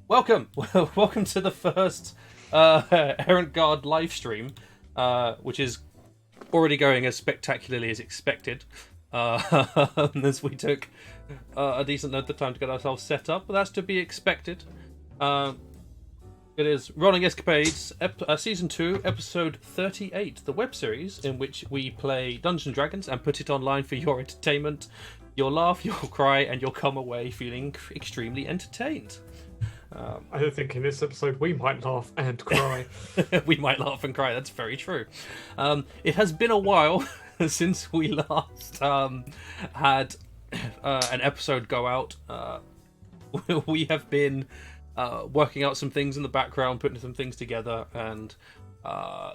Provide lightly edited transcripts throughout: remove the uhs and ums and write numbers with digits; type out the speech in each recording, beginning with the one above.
Welcome, welcome to the first Errant Guard live stream, which is already going as spectacularly as expected. As we took a decent amount of time to get ourselves set up, but that's to be expected. It is Running Escapades, Season 2, Episode 38, the web series in which we play Dungeons & Dragons and put it online for your entertainment. You'll laugh, you'll cry, and you'll come away feeling extremely entertained. I think in this episode we might laugh and cry. We might laugh and cry, that's very true. It has been a while since we last had an episode go out. We have been working out some things in the background, putting some things together, and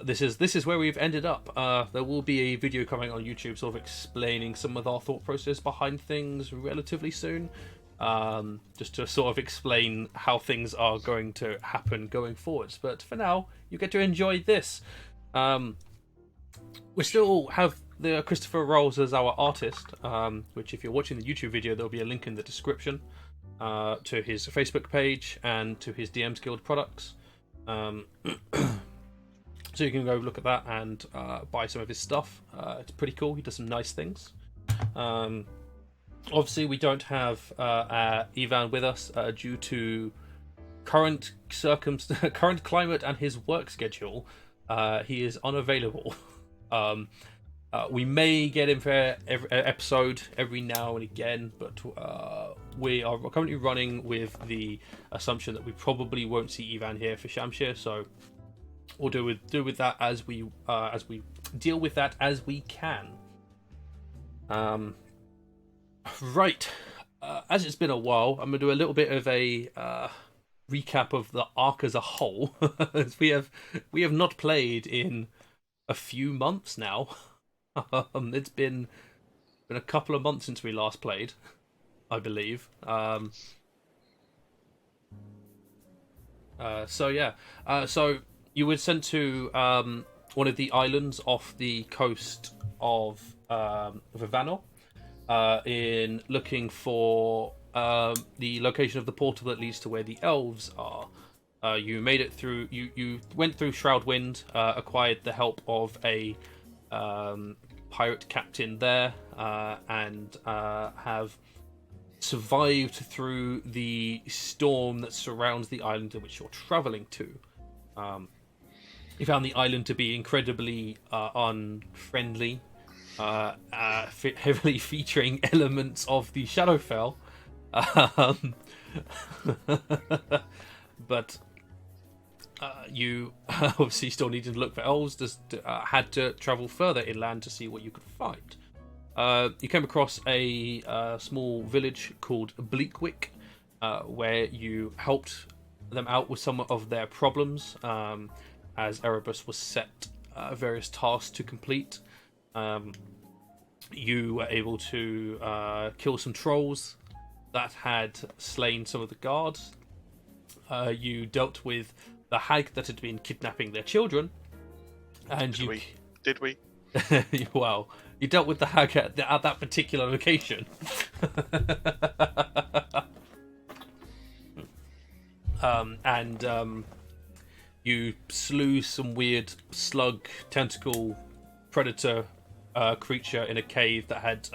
this is where we've ended up. There will be a video coming on YouTube sort of explaining some of our thought process behind things relatively soon. Just to sort of explain how things are going to happen going forwards. But for now, you get to enjoy this. We still have the Christopher Rolls as our artist, which if you're watching the YouTube video, there'll be a link in the description to his Facebook page and to his DM's Guild products. So you can go look at that and buy some of his stuff. It's pretty cool. He does some nice things. Obviously, we don't have Ivan with us due to current climate and his work schedule. He is unavailable. We may get him for every episode every now and again, but we are currently running with the assumption that we probably won't see Ivan here for Shamshir. So we'll do with that as we deal with that as we can. Right, as it's been a while, I'm going to do a little bit of a recap of the arc as a whole. As we have not played in a few months now. It's been a couple of months since we last played, I believe. So you were sent to one of the islands off the coast of Vivanor. In looking for the location of the portal that leads to where the elves are. You made it through. You went through Shroudwind, acquired the help of a pirate captain there, and have survived through the storm that surrounds the island in which you're travelling to. You found the island to be incredibly unfriendly. Heavily featuring elements of the Shadowfell, but you obviously still needed to look for elves. Just had to travel further inland to see what you could find. You came across a small village called Bleakwick, where you helped them out with some of their problems, as Erebus was set various tasks to complete. You were able to kill some trolls that had slain some of the guards. You dealt with the hag that had been kidnapping their children. And Did we? Well, you dealt with the hag at that particular location. You slew some weird slug tentacle predator creature in a cave that had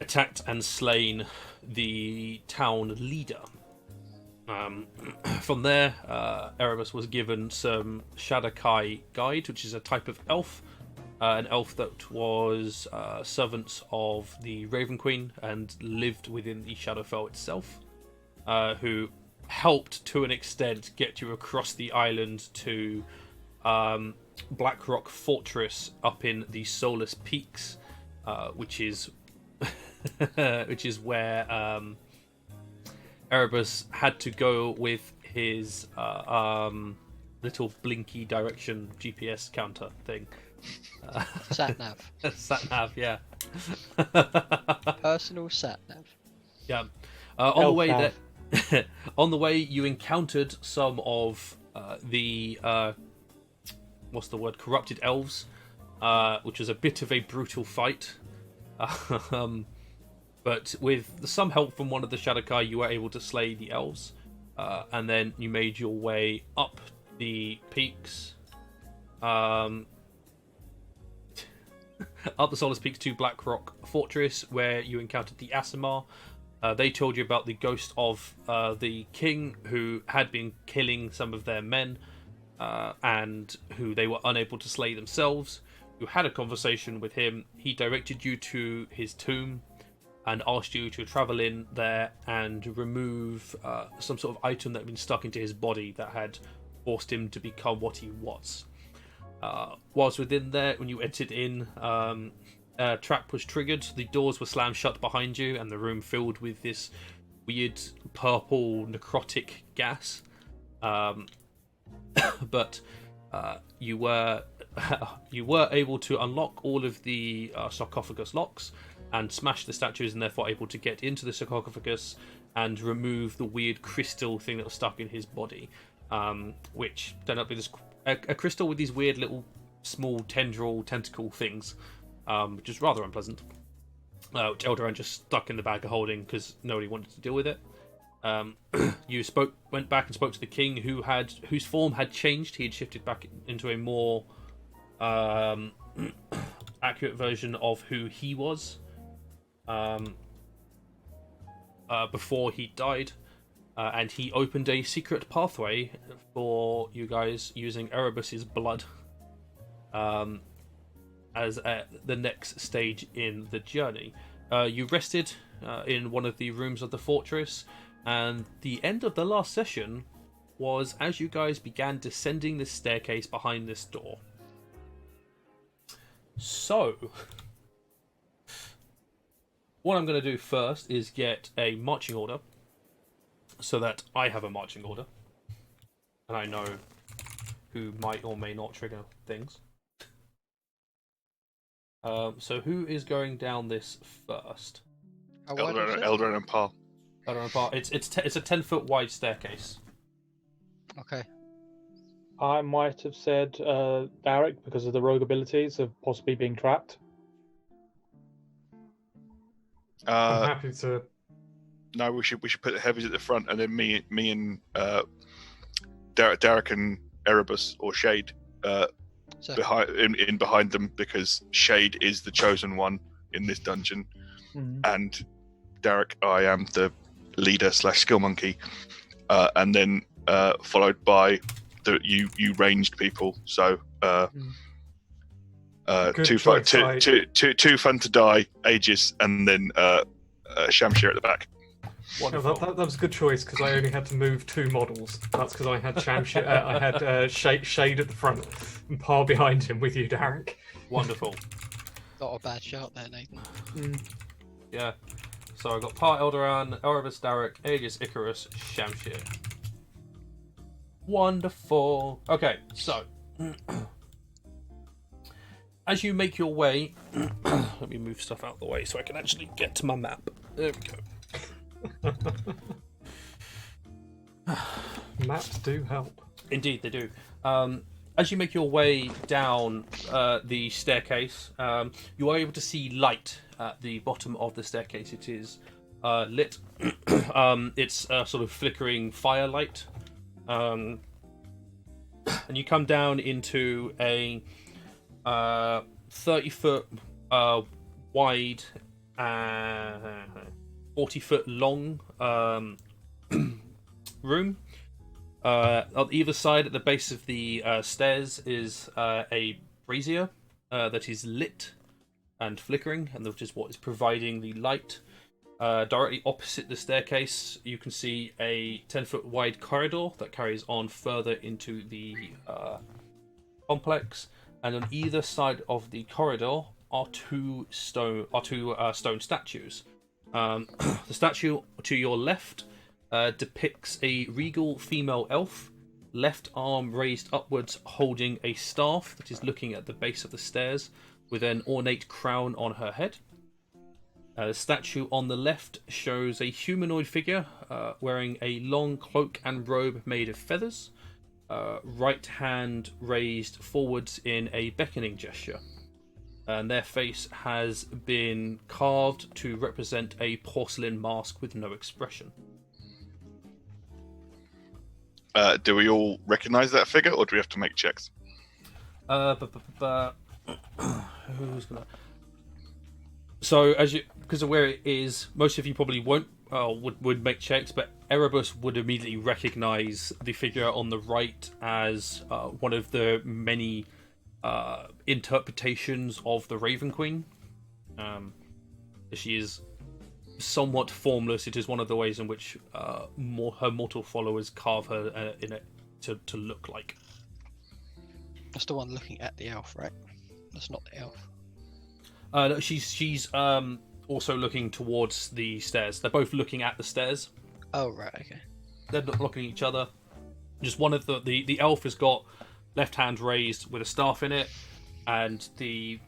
attacked and slain the town leader. From there, Erebus was given some Shadakai guide, which is a type of elf, an elf that was servants of the Raven Queen and lived within the Shadowfell itself, who helped to an extent get you across the island to Blackrock Fortress up in the Solus Peaks, which is where Erebus had to go with his little blinky direction GPS counter thing. Sat nav. Sat nav, yeah. Personal sat nav. Yeah. On the way there, on the way, you encountered some of the corrupted elves, which was a bit of a brutal fight. But with some help from one of the Shadakai, you were able to slay the elves. and then you made your way up the peaks, up the Solace Peaks to Blackrock Fortress, where you encountered the Aasimar. They told you about the ghost of the king, who had been killing some of their men, and who they were unable to slay themselves. You had a conversation with him. He directed you to his tomb and asked you to travel in there and remove some sort of item that had been stuck into his body that had forced him to become what he was. Whilst within there, when you entered in, a trap was triggered, the doors were slammed shut behind you, and the room filled with this weird purple necrotic gas. But you were able to unlock all of the sarcophagus locks and smash the statues, and therefore able to get into the sarcophagus and remove the weird crystal thing that was stuck in his body, which turned out to be a crystal with these weird little small tentacle things, which is rather unpleasant, which Eldaran just stuck in the bag of holding because nobody wanted to deal with it. You went back and spoke to the king, whose form had changed. He had shifted back into a more accurate version of who he was before he died, and he opened a secret pathway for you guys using Erebus's blood as the next stage in the journey. You rested in one of the rooms of the fortress, and the end of the last session was as you guys began descending the staircase behind this door. So, what I'm going to do first is get a marching order, so that I have a marching order, and I know who might or may not trigger things. So who is going down this first? Eldaran and Paul. Eldaran and Paul. It's a 10-foot wide staircase. Okay. I might have said Darek because of the rogue abilities of possibly being trapped. I'm happy to. No, we should put the heavies at the front, and then me and Darek and Erebus or Shade behind them, because Shade is the chosen one in this dungeon, and Darek, I am the leader / skill monkey, and then followed by you ranged people. So too fun to die, Aegis, and then Shamshir at the back. No, that was a good choice, because I only had to move 2 models. That's because I had I had Shade at the front and Par behind him with you, Darek. Wonderful. Not a bad shout there, Nathan. Yeah. So I got Par, Eldaran, Erebus, Darek, Aegis, Icarus, Shamshir. Wonderful. Okay, so as you make your way, let me move stuff out of the way so I can actually get to my map. There we go. Maps do help. Indeed, they do. As you make your way down the staircase, you are able to see light at the bottom of the staircase. It is lit. It's a sort of flickering firelight. And you come down into a 30-foot wide and 40-foot long room. On either side, at the base of the stairs, is a brazier that is lit and flickering, and which is what is providing the light. Directly opposite the staircase, you can see a 10-foot wide corridor that carries on further into the complex, and on either side of the corridor are two stone statues. The statue to your left depicts a regal female elf, left arm raised upwards, holding a staff that is looking at the base of the stairs with an ornate crown on her head. The statue on the left shows a humanoid figure wearing a long cloak and robe made of feathers, right hand raised forwards in a beckoning gesture. And their face has been carved to represent a porcelain mask with no expression. Do we all recognise that figure, or do we have to make checks? Who's gonna? So because of where it is, most of you probably won't would make checks, but Erebus would immediately recognise the figure on the right as one of the many interpretations of the Raven Queen. She is somewhat formless. It is one of the ways in which her mortal followers carve her in it to look like. That's the one looking at the elf, right? That's not the elf. No, she's also looking towards the stairs. They're both looking at the stairs. Oh, right, okay. They're not looking at each other. Just one of the elf has got left hand raised with a staff in it, and the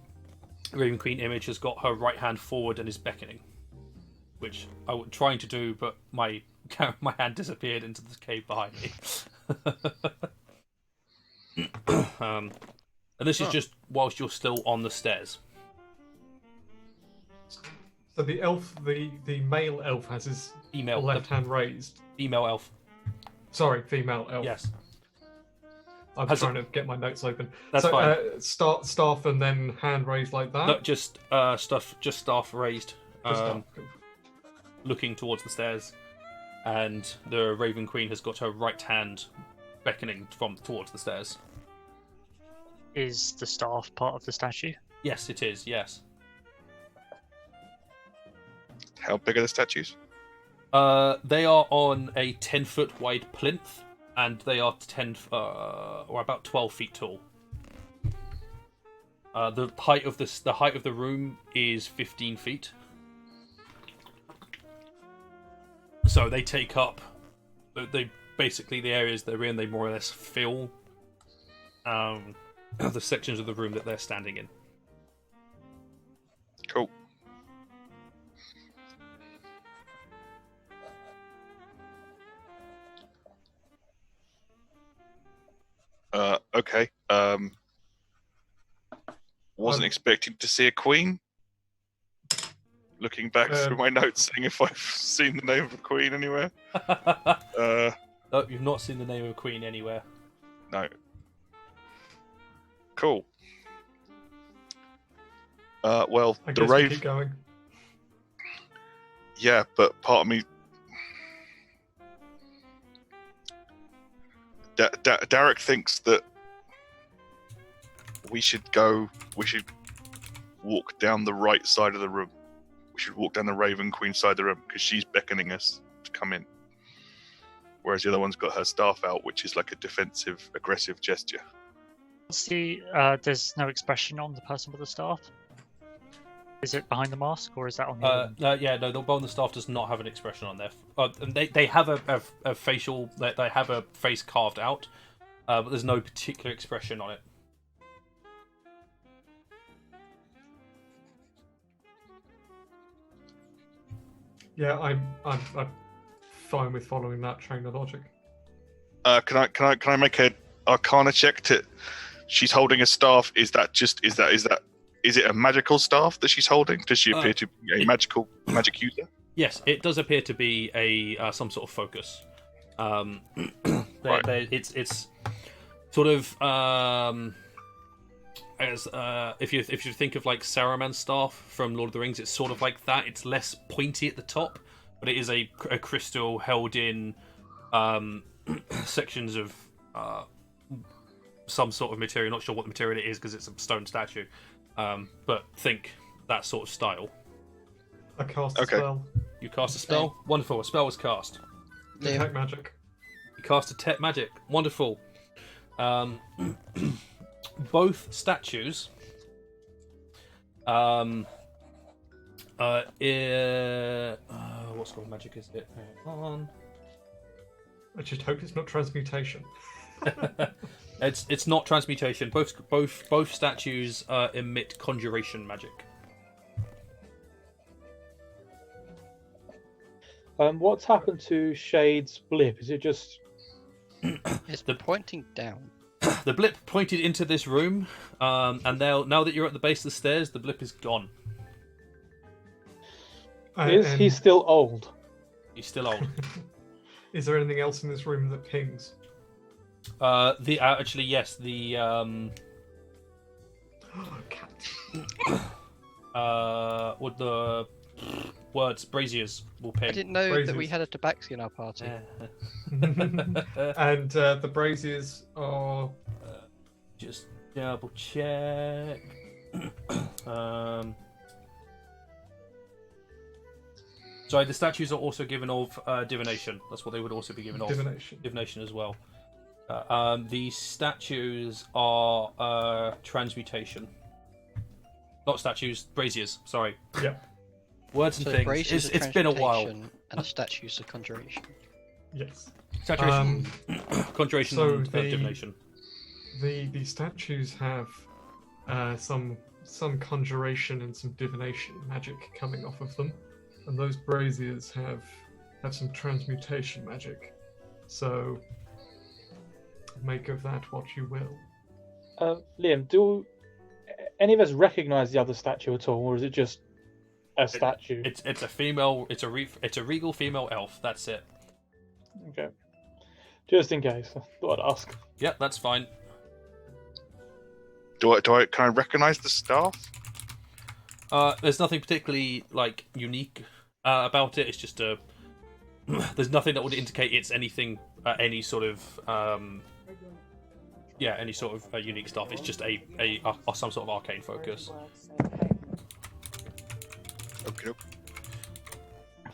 Raven Queen image has got her right hand forward and is beckoning, which I was trying to do, but my hand disappeared into the cave behind me. And this is just whilst you're still on the stairs. So the elf, the male elf has his Female left hand raised. Female elf. Sorry, female elf. Yes. I'm trying to get my notes open. That's fine. Staff and then hand raised like that. No, just staff raised, Staff. looking towards the stairs, and the Raven Queen has got her right hand beckoning towards the stairs. Is the staff part of the statue? Yes, it is. Yes. How big are the statues? They are on a 10-foot wide plinth, and they are or about 12 feet tall. The height of the room is 15 feet. So they take up, they basically the areas they're in. They more or less fill the sections of the room that they're standing in. Cool. Okay. Wasn't expecting to see a queen. Looking back through my notes, seeing if I've seen the name of a queen anywhere. No, you've not seen the name of a queen anywhere. No. Cool. Well, I the guess we rave. keep going. Yeah, but part of me. Darek thinks that we should walk down the right side of the room. We should walk down the Raven Queen side of the room because she's beckoning us to come in. Whereas the other one's got her staff out, which is like a defensive, aggressive gesture. See, there's no expression on the person with the staff. Is it behind the mask, or is that on the other one? Yeah, no, the one on the staff does not have an expression on there. And they have a facial, they have a face carved out, but there's no particular expression on it. Yeah, I'm fine with following that train of logic. Can I make a Arcana check to? She's holding a staff. Is it a magical staff that she's holding? Does she appear to be a magic user? Yes, it does appear to be a some sort of focus. Right. It's sort of as if you think of like Saruman's staff from Lord of the Rings, it's sort of like that. It's less pointy at the top, but it is a crystal held in sections of some sort of material. Not sure what the material it is because it's a stone statue. But think that sort of style. I cast a spell. You cast a spell? Wonderful. A spell was cast. Detect magic. You cast detect magic. Wonderful. Both statues what sort of magic is it? Hang on. I just hope it's not transmutation. It's not transmutation. Both statues emit conjuration magic. What's happened to Shade's blip? Is it just? It's pointing down. The blip pointed into this room, and now that you're at the base of the stairs, the blip is gone. Is he still old? He's still old. Is there anything else in this room that pings? Actually, yes, the with the words braziers will ping. I didn't know that we Braziers. had a tabaxi in our party. And the braziers are. Just double check. Sorry, the statues are also given of divination. That's what they would also be given of. Divination as well. The statues are transmutation. Not statues, braziers. Sorry. Yeah. Words and So things. It's been a while. And the statues are conjuration. Yes. Saturation, conjuration, so and the- divination. The statues have some conjuration and some divination magic coming off of them, and those braziers have some transmutation magic. So make of that what you will. Liam, do any of us recognise the other statue at all, or is it just a statue? It's a female. It's a regal female elf. That's it. Okay. Just in case, I thought I'd ask. Yep, that's fine. Can I recognise the staff? There's nothing particularly unique about it. It's just a. There's nothing that would indicate it's anything, any sort of, any sort of unique stuff. It's just some sort of arcane focus. Okay.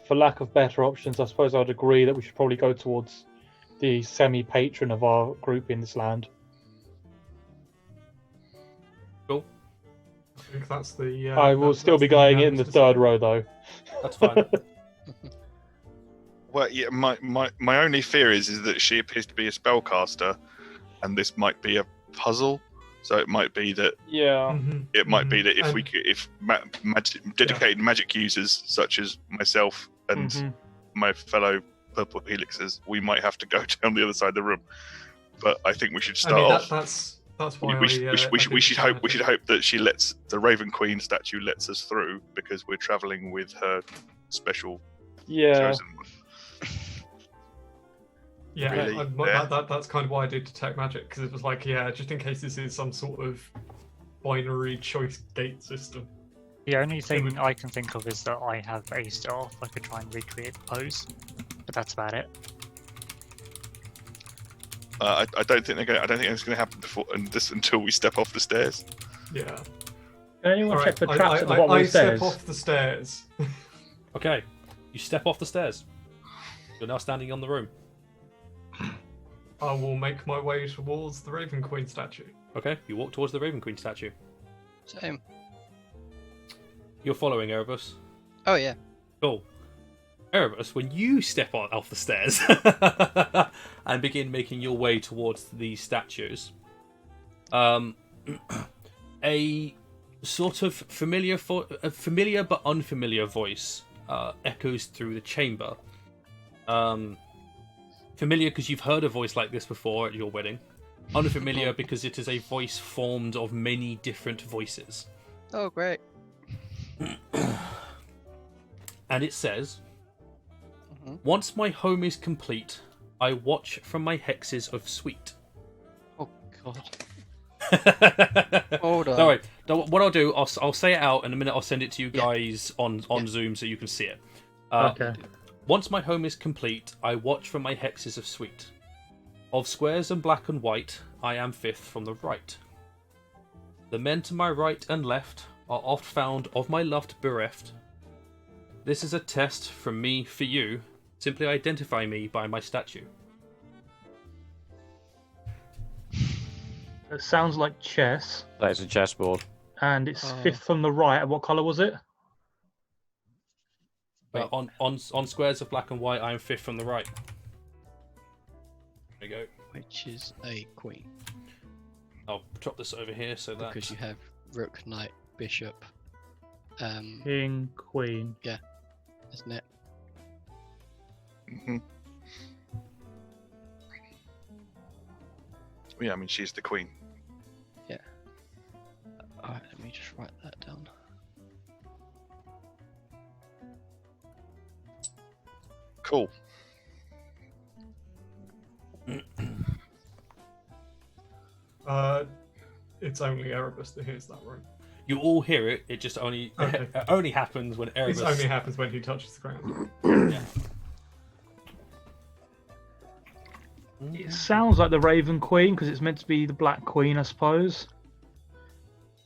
For lack of better options, I suppose I'd agree that we should probably go towards the semi-patron of our group in this land. Cool. I think that's the. I will still be going in the third row, though. That's fine. Well, yeah. My only fear is that she appears to be a spellcaster, and this might be a puzzle. So it might be that. Yeah. It might be that if dedicated magic users such as myself and my fellow purple helixes, we might have to go down the other side of the room. But I think we should start off. That's why we should hope that she lets the Raven Queen statue lets us through, because we're traveling with her special chosen one. Yeah, Really? That's kind of why I did detect magic, because it was like, just in case this is some sort of binary choice gate system. The only thing I can think of is that I have a staff. I could try and recreate the pose, but that's about it. I don't think it's going to happen until we step off the stairs. Yeah. Can anyone All check for right, traps at the bottom of the stairs? step off the stairs. Okay, you step off the stairs. You're now standing on the room. I will make my way towards the Raven Queen statue. Okay, you walk towards the Raven Queen statue. Same. You're following Erebus. Oh yeah. Cool. Erebus, when you step off the stairs and begin making your way towards these statues, a sort of familiar but unfamiliar voice echoes through the chamber. Familiar because you've heard a voice like this before at your wedding. Unfamiliar because it is a voice formed of many different voices. Oh great. And it says, once my home is complete, I watch from my hexes of sweet. Oh god. Hold on. All right. What I'll do, I'll say it out, and in a minute I'll send it to you guys on Zoom so you can see it. Okay. Once my home is complete, I watch from my hexes of sweet. Of squares and black and white, I am fifth from the right. The men to my right and left are oft found of my loved bereft. This is a test from me for you. Simply identify me by my statue. It sounds like chess, That is a chessboard. and it's fifth from the right. And what colour was it? On squares of black and white, I am fifth from the right. There you go. Which is a queen. I'll drop this over here so that... Because you have rook, knight, bishop. King, queen. Isn't it? Mm-hmm. Yeah, I mean, she's the queen. Yeah. Alright, let me just write that down. Cool. It's only Erebus that hears that room. You all hear it. It just only Okay. it only happens when Erebus. It only happens when he touches the ground. Yeah. It sounds like the Raven Queen because it's meant to be the Black Queen, I suppose.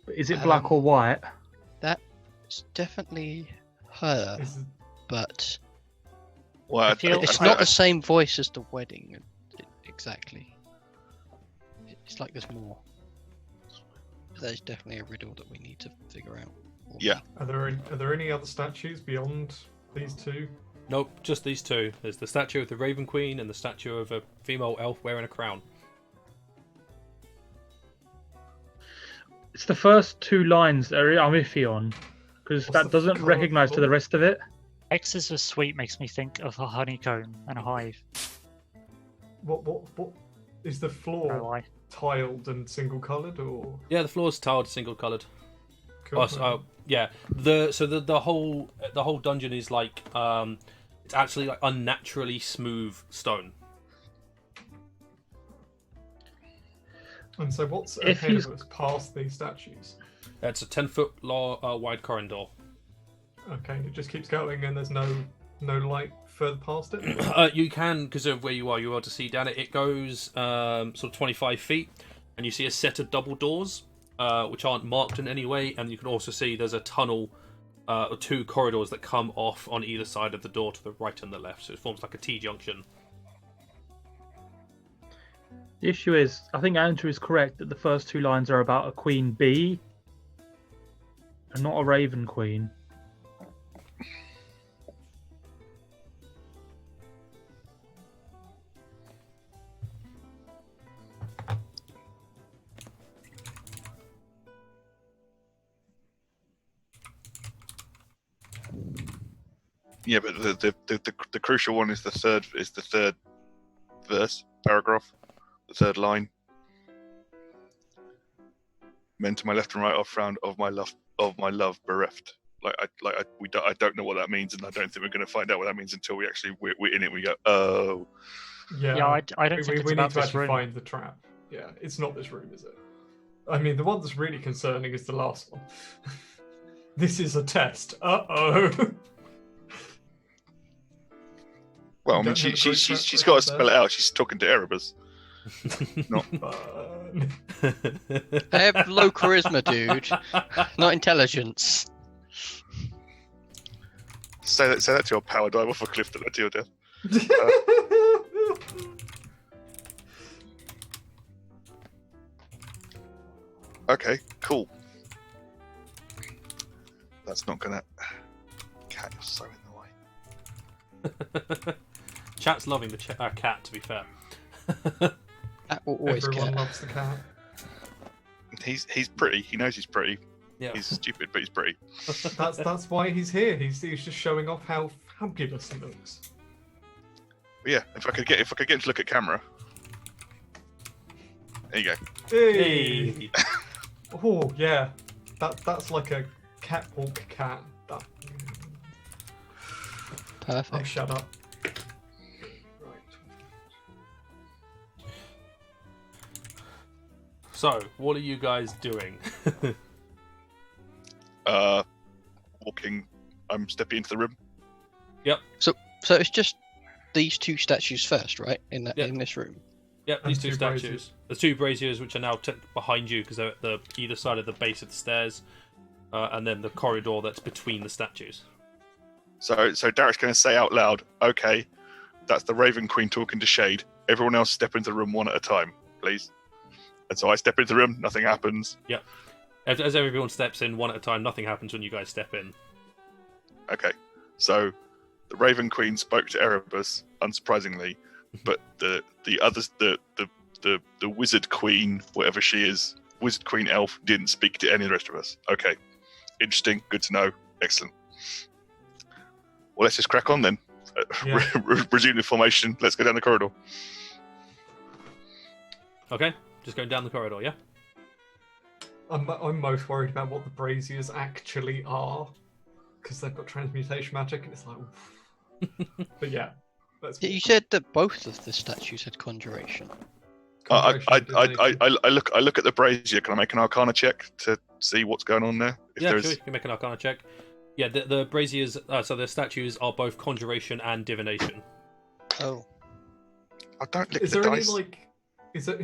But is it black or white? It's definitely her, Is it- but Well, I feel- it's not the same voice as the wedding. Exactly. It's like there's more. There's definitely a riddle that we need to figure out. Yeah. Are there any other statues beyond these two? Nope, just these two. There's the statue of the Raven Queen and the statue of a female elf wearing a crown. It's the first two lines that I'm iffy on because What's that the doesn't colour recognise to for? the rest of it. X's of sweet makes me think of a honeycomb and a hive. What is the I don't know floor why. tiled and single coloured or? Yeah, the floor's tiled, single coloured. Cool. Yeah. The whole dungeon is like it's actually like unnaturally smooth stone. And so what's If ahead he's- of us past these statues? It's a 10-foot wide corridor. Okay, it just keeps going and there's no light further past it? You can, because of where you are to see down it. It goes sort of 25 feet, and you see a set of double doors, which aren't marked in any way, and you can also see there's a tunnel, or two corridors that come off on either side of the door to the right and the left, so it forms like a T-junction. The issue is, I think Andrew is correct that the first two lines are about a queen bee and not a raven queen. Yeah, but the crucial one is the third verse, paragraph, the third line. Men to my left and right are frowned of my love bereft. I don't know what that means, and I don't think we're going to find out what that means until we're in it. We go, oh, Yeah, I don't think it's we need about to this actually room. find the trap. Yeah, it's not this room, is it? I mean, the one that's really concerning is the last one. This is a test. Uh-oh. well, I You mean, don't have a great track she's got to record spell it out. She's talking to Erebus. Not Burn. I have low charisma, dude, not intelligence. say that to your power dive off a cliff to your death. Okay, cool. That's not gonna. Cat, you're so in the way. Chat's loving the cat, to be fair. That will always Everyone care. loves the cat. He's pretty. He knows he's pretty. Yeah. He's stupid, but he's pretty. That's why he's here. He's just showing off how fabulous he looks. But yeah, if I could get him to look at camera. There you go. Hey. Hey. Oh yeah, that's like a catwalk cat. That... Oh, Perfect. shut up. Right. So, what are you guys doing? Walking. I'm stepping into the room. So it's just these two statues first, right? In this room. Yep, And these two two statues. braziers. The two braziers, which are now behind you because they're at the either side of the base of the stairs, and then the corridor that's between the statues. So Darek's going to say out loud, "Okay, that's the Raven Queen talking to Shade. Everyone else step into the room one at a time, please." And so I step into the room. Nothing happens. As everyone steps in one at a time, nothing happens when you guys step in. Okay, so the Raven Queen spoke to Erebus, unsurprisingly, but the others, the Wizard Queen, whatever she is, Wizard Queen Elf, didn't speak to any of the rest of us. Okay, interesting, good to know, excellent. Well, let's just crack on then. Yeah. Resume the formation. Let's go down the corridor. Okay, just going down the corridor, yeah? I'm most worried about what the braziers actually are, because they've got transmutation magic, and it's like, oof. But yeah, let's. You said that both of the statues had conjuration. I look at the brazier. Can I make an Arcana check to see what's going on there? Sure. You can make an Arcana check. Yeah, the braziers. So the statues are both conjuration and divination. Oh. I don't lick Is the there dice. any like? Is there?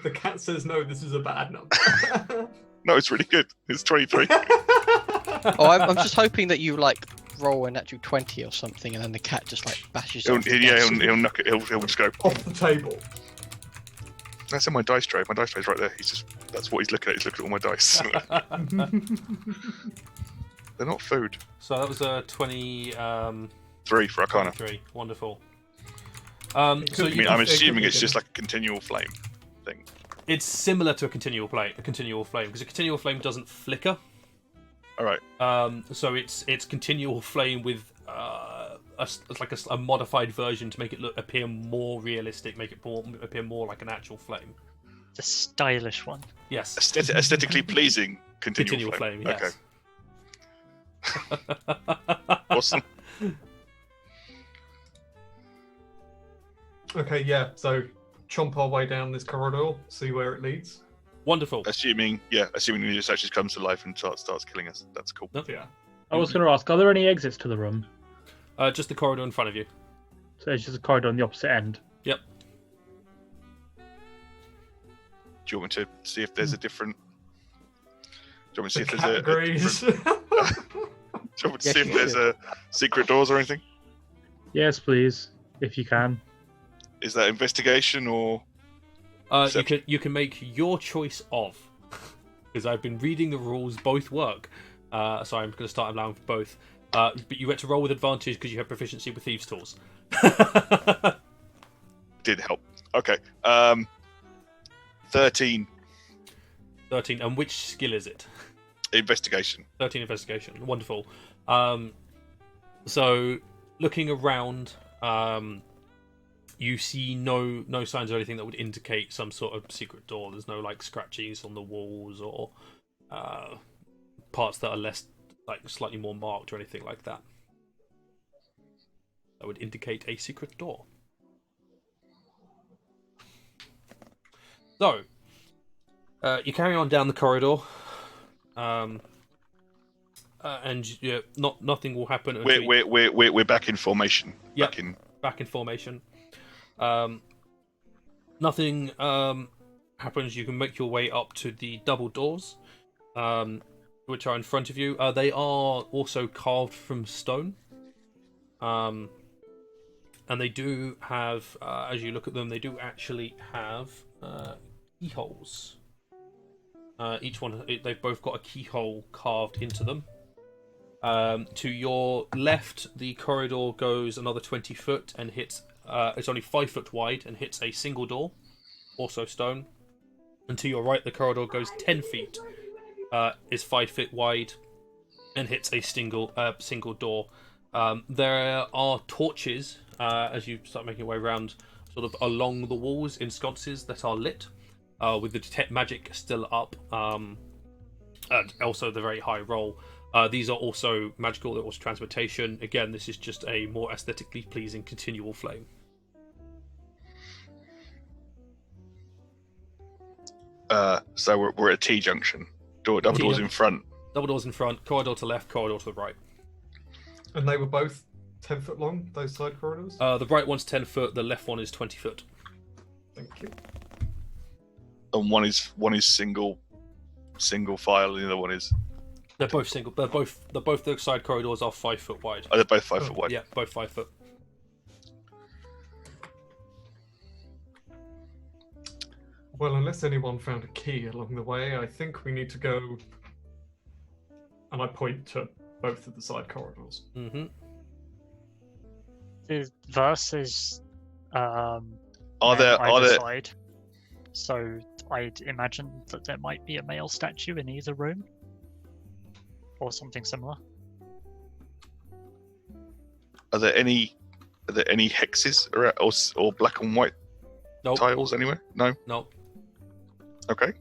The cat says no. This is a bad number. No, it's really good. It's 23. Oh, I'm just hoping that you like roll a natural 20 or something, and then the cat just like bashes. He'll off the dice. knock it. He'll just go Off the table. That's in my dice tray. My dice tray's right there. That's what he's looking at. He's looking at all my dice. They're not food. So that was a 20. 3 for Arcana. 3. Wonderful. I'm assuming it's just like a continual flame thing. It's similar to a continual flame, because a continual flame doesn't flicker. All right. So it's continual flame with a modified version to make it appear more realistic, make it appear more like an actual flame. The stylish one. Yes. Aesthetically pleasing continual flame. Yes. Okay. Awesome. Okay, yeah. So chomp our way down this corridor, see where it leads. Wonderful. Assuming the statue comes to life and starts killing us. That's cool. Yeah. I was going to ask, are there any exits to the room? Just the corridor in front of you. So it's just a corridor on the opposite end. Yep. Do you want me to see if there's a different? Do you want me to see if Categories. Do you want me to see if there's a secret doors or anything? Yes, please, if you can. Is that investigation or? You can make your choice of, because I've been reading the rules. Both work, so I'm going to start allowing for both. But you get to roll with advantage because you have proficiency with thieves' tools. Did help. Okay. 13. 13. And which skill is it? Investigation. 13 investigation. Wonderful. So looking around, you see no signs of anything that would indicate some sort of secret door. There's no like scratches on the walls or parts that are less slightly more marked or anything like that. That would indicate a secret door. So you carry on down the corridor, and nothing will happen. We're back in formation. Yep, back in formation. Nothing happens. You can make your way up to the double doors, which are in front of you. They are also carved from stone, and they do have, as you look at them, they do actually have keyholes. Each one, they've both got a keyhole carved into them. To your left, the corridor goes another 20 foot and hits. It's only 5 foot wide and hits a single door, also stone. And to your right, the corridor goes 10 feet, is 5 feet wide, and hits a single door. There are torches as you start making your way around, sort of along the walls in sconces that are lit, with the detect magic still up, and also the very high roll. These are also magical, they're also transmutation. Again, this is just a more aesthetically pleasing continual flame. So we're at a T-junction. Double doors in front. Double doors in front, corridor to left, corridor to the right. And they were both 10 foot long, those side corridors? The right one's 10 foot, the left one is 20 foot. Thank you. And one is single file, and the other one is. They're both single. They're both the side corridors are 5 foot wide. Oh, they're both 5 foot wide. Yeah, both 5 foot. Well, unless anyone found a key along the way, I think we need to go. And I point to both of the side corridors. Mm-hmm. The verse is Are there side, so I'd imagine that there might be a male statue in either room, or something similar. Are there any hexes or black and white tiles anywhere? No. Nope. Okay.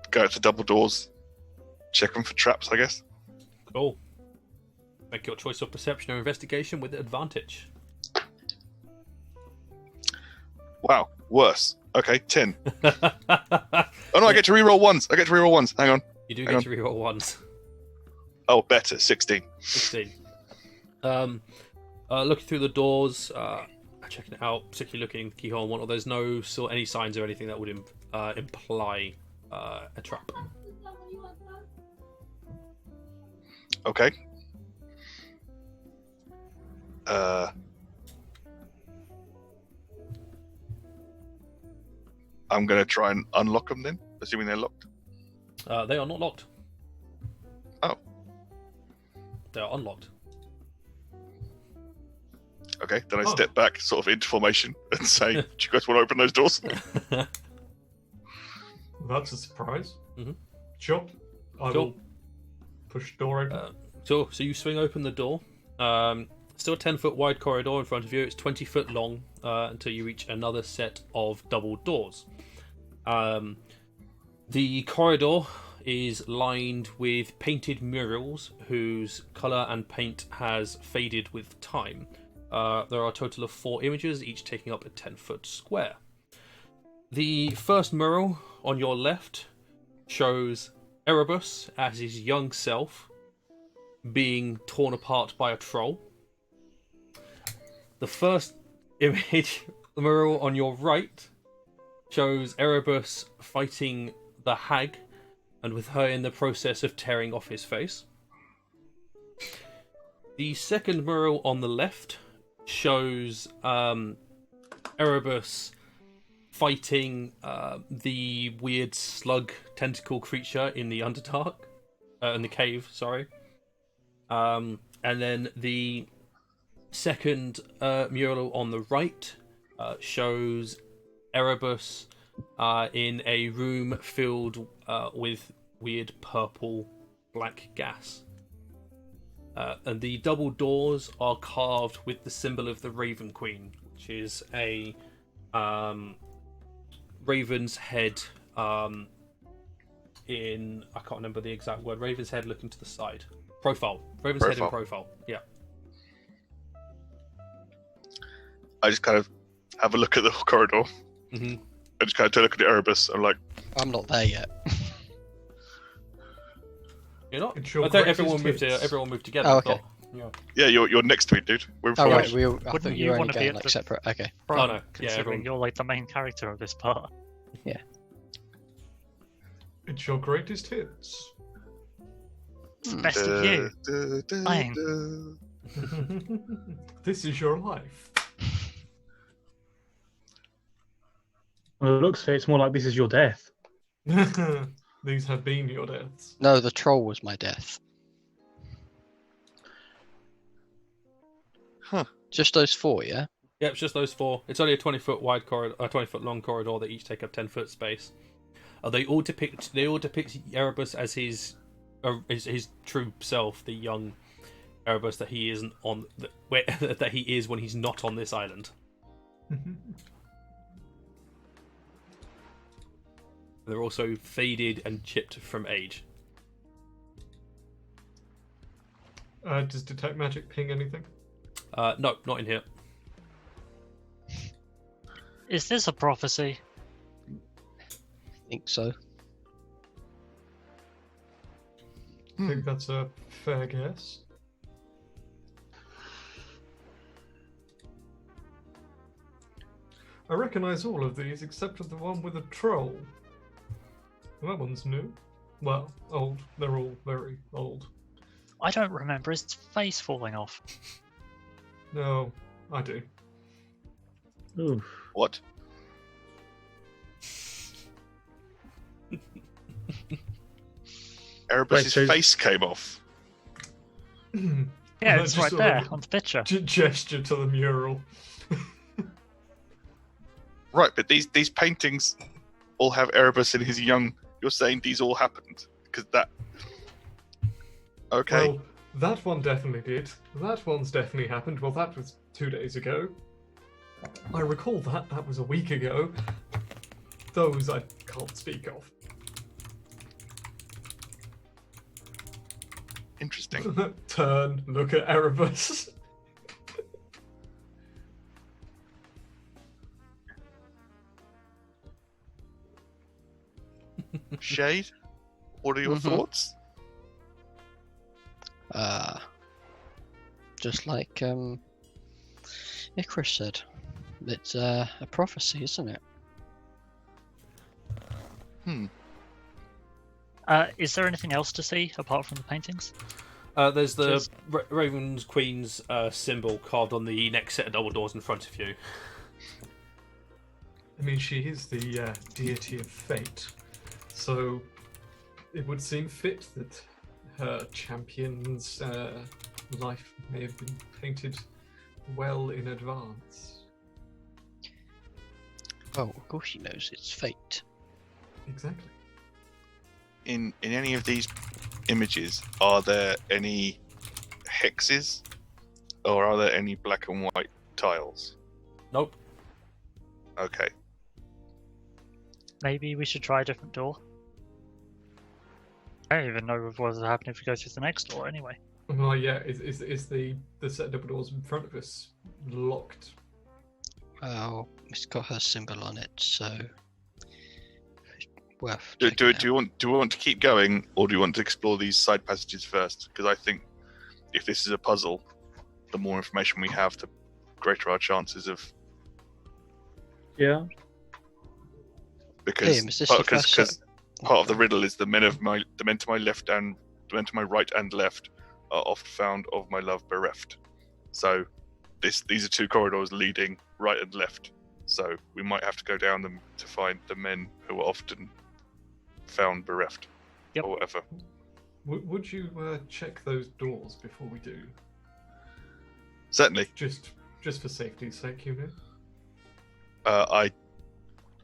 Go to double doors. check them for traps, I guess. Cool. Make your choice of perception or investigation with advantage. Wow, worse. Okay, 10. Oh no, I get to reroll ones. Hang on. You do get to reroll ones. Oh, better. 16. 16. Looking through the doors, checking it out, particularly looking at the keyhole and whatnot, there's no any signs or anything that would imply a trap. Okay. I'm going to try and unlock them then, assuming they're locked. They are not locked. Oh. They are unlocked. Okay, then I step back sort of into formation and say, do you guys want to open those doors? That's a surprise. Mm-hmm. Sure. I will push the door open. So you swing open the door. Still a 10-foot wide corridor in front of you. It's 20 foot long until you reach another set of double doors. The corridor is lined with painted murals whose colour and paint has faded with time. There are a total of 4 images, each taking up a 10-foot square. The first mural on your left shows Erebus as his young self being torn apart by a troll. The first image, the mural on your right, shows Erebus fighting the hag, and with her in the process of tearing off his face. The second mural on the left shows Erebus fighting the weird slug tentacle creature in the Underdark, in the cave. Sorry, and then the second mural on the right shows Erebus in a room filled with weird purple black gas. And the double doors are carved with the symbol of the Raven Queen, which is a raven's head in... I can't remember the exact word. Raven's head looking to the side. Profile. Raven's head in profile. Yeah. I just kind of have a look at the corridor. Mm-hmm. I just kind of look at the Erebus. I'm like... I'm not there yet. You're not? I thought everyone moved together. Oh, okay. Yeah, you're next to me, dude. We're in Oh, right. formation. I thought you were only going like separate. Okay. Oh, no. Considering you're like the main character of this part. Yeah. It's your greatest hits. It's the best of you. Playing. This is your life. Well, it looks it's more like this is your death. These have been your deaths. No, the troll was my death. Huh. Just those 4, yeah? Yeah, it's just those 4. It's only a 20-foot wide corridor, a 20-foot long corridor that each take up 10-foot space. They all depict Erebus as his true self, the young Erebus that he isn't on, that he is when he's not on this island. They're also faded and chipped from age. Does detect magic ping anything? No, not in here. Is this a prophecy? I think so. I think that's a fair guess. I recognise all of these except for the one with a troll. That one's new. Well, old. They're all very old. I don't remember his face falling off. No, I do. Oof. What? Erebus's face came off. Yeah, it's right there on the picture. Gesture to the mural. Right, but these paintings all have Erebus in his young. You're saying these all happened because that. Okay. Well, that one definitely did. That one's definitely happened. Well, that was 2 days ago. I recall that. That was a week ago. Those I can't speak of. Interesting. Turn, look at Erebus. Shade, what are your thoughts? Just like Icarus said, it's a prophecy, isn't it? Is there anything else to see apart from the paintings? There's the Raven's Queen's symbol carved on the next set of double doors in front of you. I mean, she is the deity of fate, so it would seem fit that her champion's life may have been painted well in advance. Well, of course she knows it's fate. Exactly. In any of these images, are there any hexes, or are there any black and white tiles? Nope. Okay. Maybe we should try a different door. I don't even know what will happen if we go through the next door anyway. Well, yeah, is the set of double doors in front of us locked? Well, it's got her symbol on it, so worth. Do checking we out. want to keep going, or do you want to explore these side passages first? Because I think if this is a puzzle, the more information we have, the greater our chances of. Yeah. Because Liam, is this your first set? part of the riddle is the men to my left and the men to my right and left are oft found of my love bereft. So these are two corridors leading right and left. So we might have to go down them to find the men who are often found bereft. Yep. Or whatever. Would you check those doors before we do? Certainly. Just for safety's sake, you know?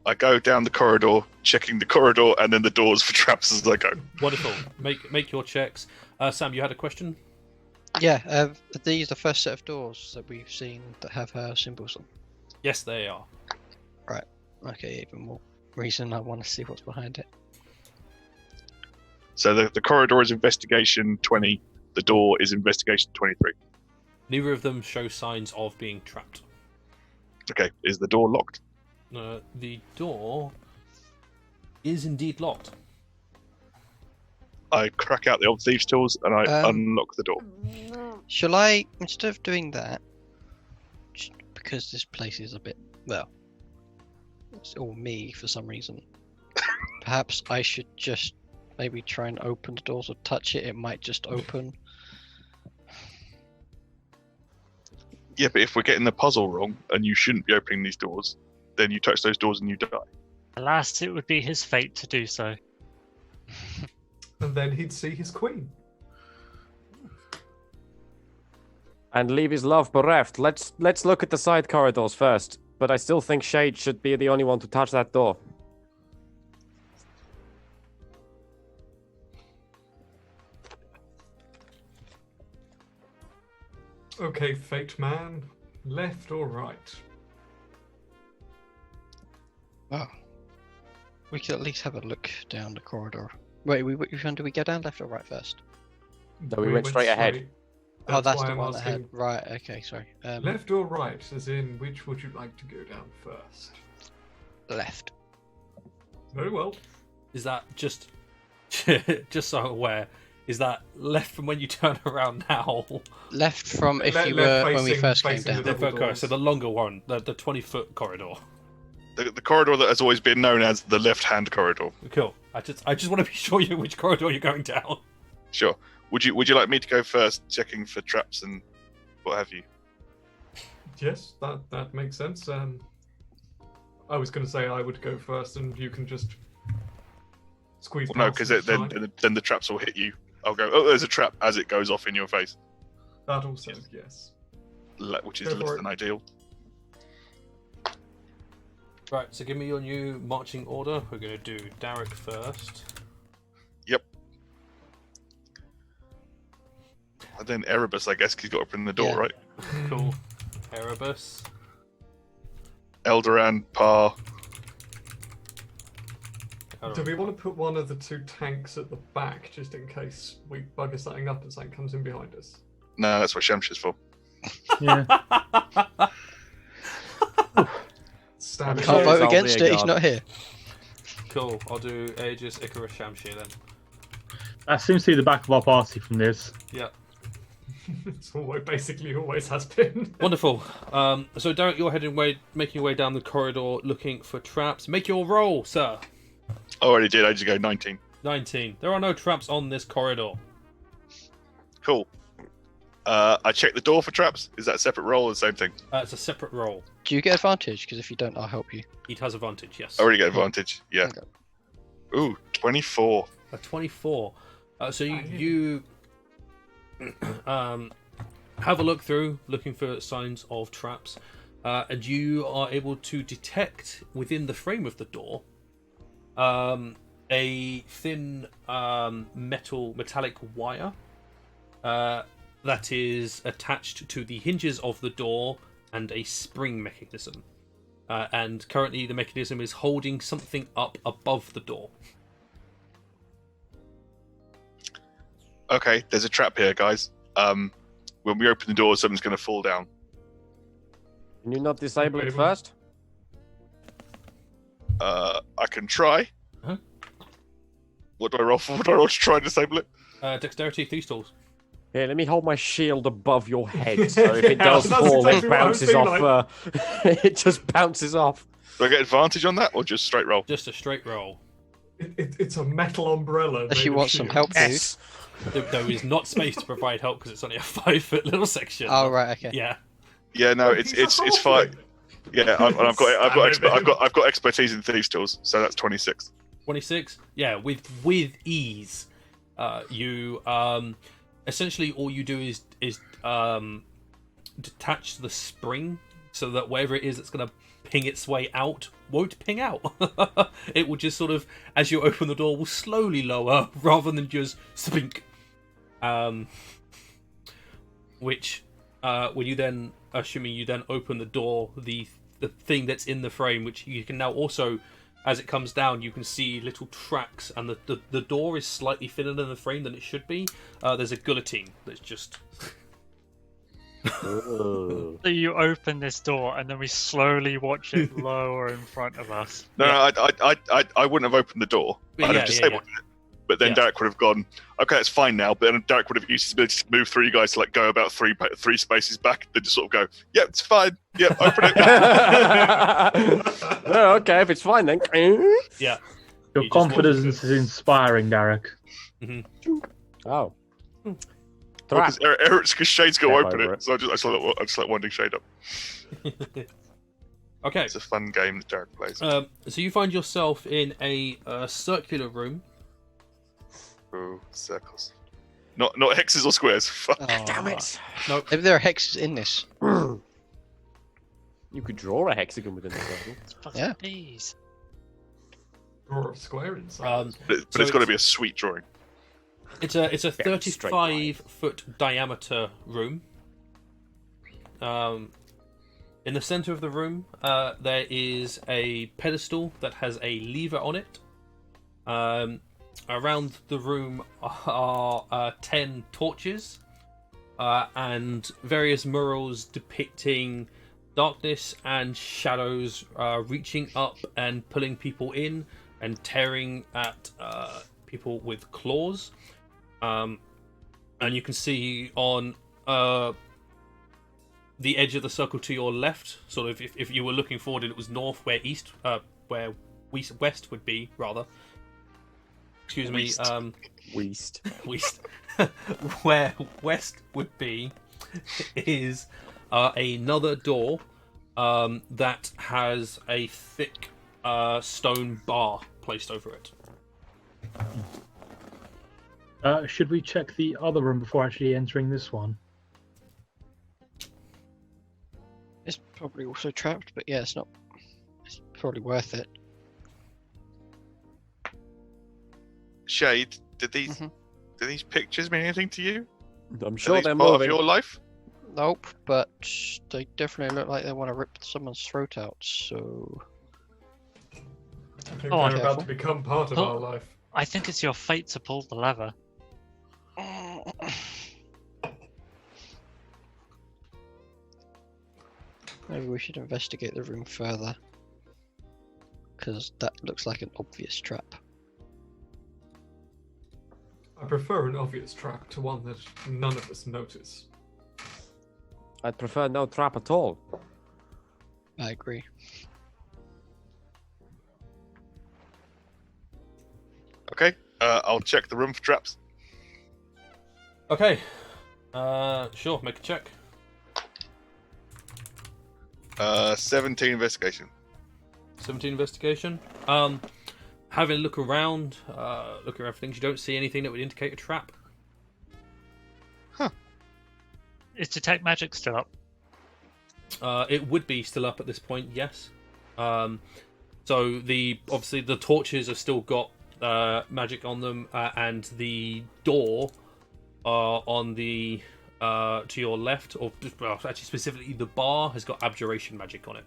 I go down the corridor, checking the corridor and then the doors for traps as I go. Wonderful. Make your checks. Sam, you had a question? Yeah, are these the first set of doors that we've seen that have her symbols on? Yes, they are. Right. Okay, even more reason I want to see what's behind it. So the corridor is investigation 20, the door is investigation 23. Neither of them show signs of being trapped. Okay, is the door locked? The door is indeed locked. I crack out the old thieves' tools and I unlock the door. Shall I, instead of doing that, because this place is a bit, well, it's all me for some reason, perhaps I should just maybe try and open the doors or touch it, it might just open. Yeah, but if we're getting the puzzle wrong and you shouldn't be opening these doors, then you touch those doors and you die. Alas, it would be his fate to do so. And then he'd see his queen. And leave his love bereft. Let's look at the side corridors first. But I still think Shade should be the only one to touch that door. Okay, Fate Man, left or right? Well, we could at least have a look down the corridor. Wait, which one do we go down, left or right first? No, we went straight ahead. Oh, that's why the I'm one asking, ahead. Right, okay, sorry. Left or right, as in which would you like to go down first? Left. Very well. Is that just so I'm aware? Is that left from when you turn around now? Left from if you left were when we facing- first came facing down. the double doors. So the longer one, the 20-foot corridor. The corridor that has always been known as the left-hand corridor. Cool. I just want to be sure you which corridor you're going down. Sure. Would you like me to go first, checking for traps and what have you? Yes, that makes sense. I was going to say I would go first, and you can just squeeze. Well, no, past because and shine. then the traps will hit you. I'll go. Oh, there's a trap as it goes off in your face, That also, yes. which is Go less for than it. ideal. Right, so give me your new marching order. We're going to do Darek first. Yep. And then Erebus, I guess, 'cause he's got to open the door, Yeah. right? Cool. Erebus. Eldaran, Par, Do we want to put one of the 2 tanks at the back just in case we bugger something up and something comes in behind us? No, that's what Shamshir's for. Yeah. Stand I'm it. sure Can't vote I'll be against a it. He's guard. not here. Cool. I'll do Aegis, Icarus, Shamshir then. That seems to be the back of our party from this. Yeah. It's basically always has been. Wonderful. So Darek, you're making your way down the corridor, looking for traps. Make your roll, sir. I already did ages ago. 19. 19. There are no traps on this corridor. Cool. I checked the door for traps. Is that a separate roll or the same thing? It's a separate roll. Do you get advantage? Because if you don't, I'll help you. It has advantage, yes. I already get advantage. Yeah. Okay. Ooh, 24. A 24. So you have a look through, looking for signs of traps, and you are able to detect within the frame of the door a thin metallic wire that is attached to the hinges of the door and a spring mechanism. And currently the mechanism is holding something up above the door. Okay, there's a trap here, guys. When we open the door, something's going to fall down. Can you not disable it first? I can try. Huh? What do I roll for? What do I roll to try and disable it? Dexterity, thieves tools. Here, let me hold my shield above your head, so if it does That's fall, exactly it what I was bounces thinking, off. It just bounces off. Do I get advantage on that, or just straight roll? Just a straight roll. It's a metal umbrella. Unless made you of want some shields. help, dude. Yes. There is not space to provide help because it's only a 5-foot little section. Oh, right, okay. Yeah. Yeah, no, He's it's a fine. halfling. Yeah, I've got expertise in thieves tools, so that's 26. 26. Yeah, with ease. You essentially all you do is detach the spring so that whatever it is that's going to ping its way out won't ping out. It will just sort of, as you open the door, will slowly lower rather than just spink. Which, when you then, assuming you then open the door, the thing that's in the frame, which you can now also, as it comes down, you can see little tracks, and the door is slightly thinner than the frame than it should be. There's a guillotine that's just... Ooh. So you open this door and then we slowly watch it lower in front of us. No, I wouldn't have opened the door. I'd have disabled it. But then Darek would have gone, okay, that's fine now. But then Darek would have used his ability to move through you guys to like go about three spaces back. Then just sort of go, yep, it's fine. Yep, open it. Oh, okay, if it's fine then. Yeah. Your You just confidence is inspiring, Darek. Mm-hmm. Oh. Because Eric's Shade's going to Step open over it. So I just like winding Shade up. Okay. It's a fun game that Darek plays. So you find yourself in a circular room. Ooh, circles. Not hexes or squares. Fuck. Oh, Damn it. Nope. Maybe there are hexes in this. You could draw a hexagon within the circle. Yeah. Please. Draw a square inside. But So it's got to it's- be a sweet drawing. It's a Very straight line. 35-foot diameter room. In the center of the room, there is a pedestal that has a lever on it. Around the room are 10 torches and various murals depicting darkness and shadows reaching up and pulling people in and tearing at people with claws. And you can see on the edge of the circle to your left, sort of if you were looking forward and it was north, where west would be, rather. Excuse me. Weast. West. Where west would be is another door that has a thick stone bar placed over it. Should we check the other room before actually entering this one? It's probably also trapped, but yeah, it's not. It's probably worth it. Shade, did these pictures mean anything to you? I'm Are sure these they're part of moving. your life? Nope, but they definitely look like they want to rip someone's throat out. So think Oh, they're about careful. to become part of Oh. our life. I think it's your fate to pull the lever. Maybe we should investigate the room further. Because that looks like an obvious trap. I prefer an obvious trap to one that none of us notice. I'd prefer no trap at all. I agree. Okay, I'll check the room for traps. Okay. Sure. Make a check. 17 investigation. 17 investigation. Having a look around, look at everything. You don't see anything that would indicate a trap. Is detect magic still up? It would be still up at this point, yes. So obviously the torches have still got magic on them, and the door on the to your left, or well, actually specifically the bar, has got abjuration magic on it.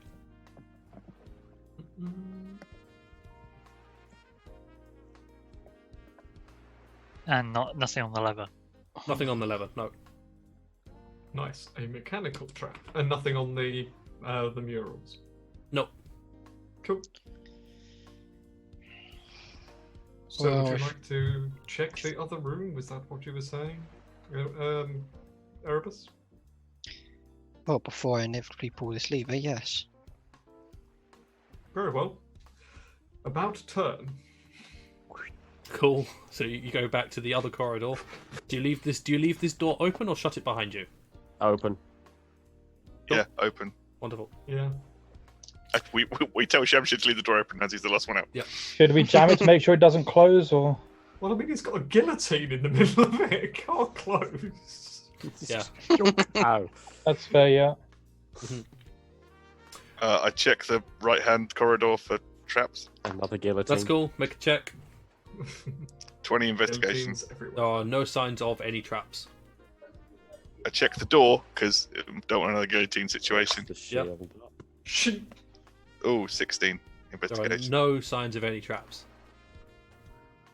And nothing on the lever. Nothing on the lever, no. Nice, a mechanical trap, and nothing on the murals. No. Cool. So, Well, would you like to check the other room? Was that what you were saying, Erebus? Well, before I inevitably pull this lever, yes. Very well. About turn. Cool. So you go back to the other corridor. Do you leave this door open or shut it behind you? Open. Yeah, open. Wonderful. Yeah. We tell Shamshid to leave the door open as he's the last one out. Should we jam it to make sure it doesn't close, or? Well, I mean, he's got a guillotine in the middle of it. It can't close. Yeah. Ow. That's fair, yeah. I check the right-hand corridor for traps. Another guillotine. That's cool. Make a check. 20 investigation. Guillotines everywhere. There are no signs of any traps. I check the door because don't want another guillotine situation. The shield. Shit. Oh, 16 There are investigation. no signs of any traps.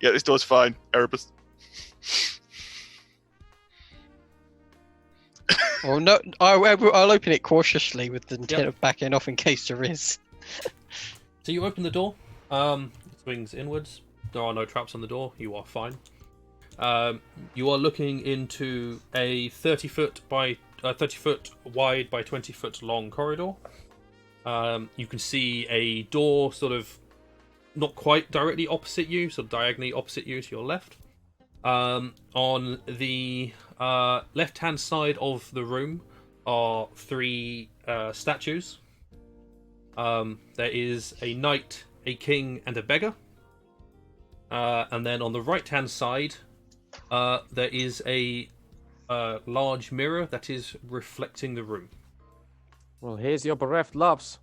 Yeah, this door's fine. Erebus. Well, no, I'll open it cautiously with the intent of backing off in case there is. So you open the door. It swings inwards. There are no traps on the door. You are fine. You are looking into a 30-foot wide by 20-foot long corridor. You can see a door sort of not quite directly opposite you, sort of diagonally opposite you to your left. On the left-hand side of the room are 3 statues. There is a knight, a king, and a beggar. And then on the right-hand side, there is a large mirror that is reflecting the room. Well, here's your bereft loves.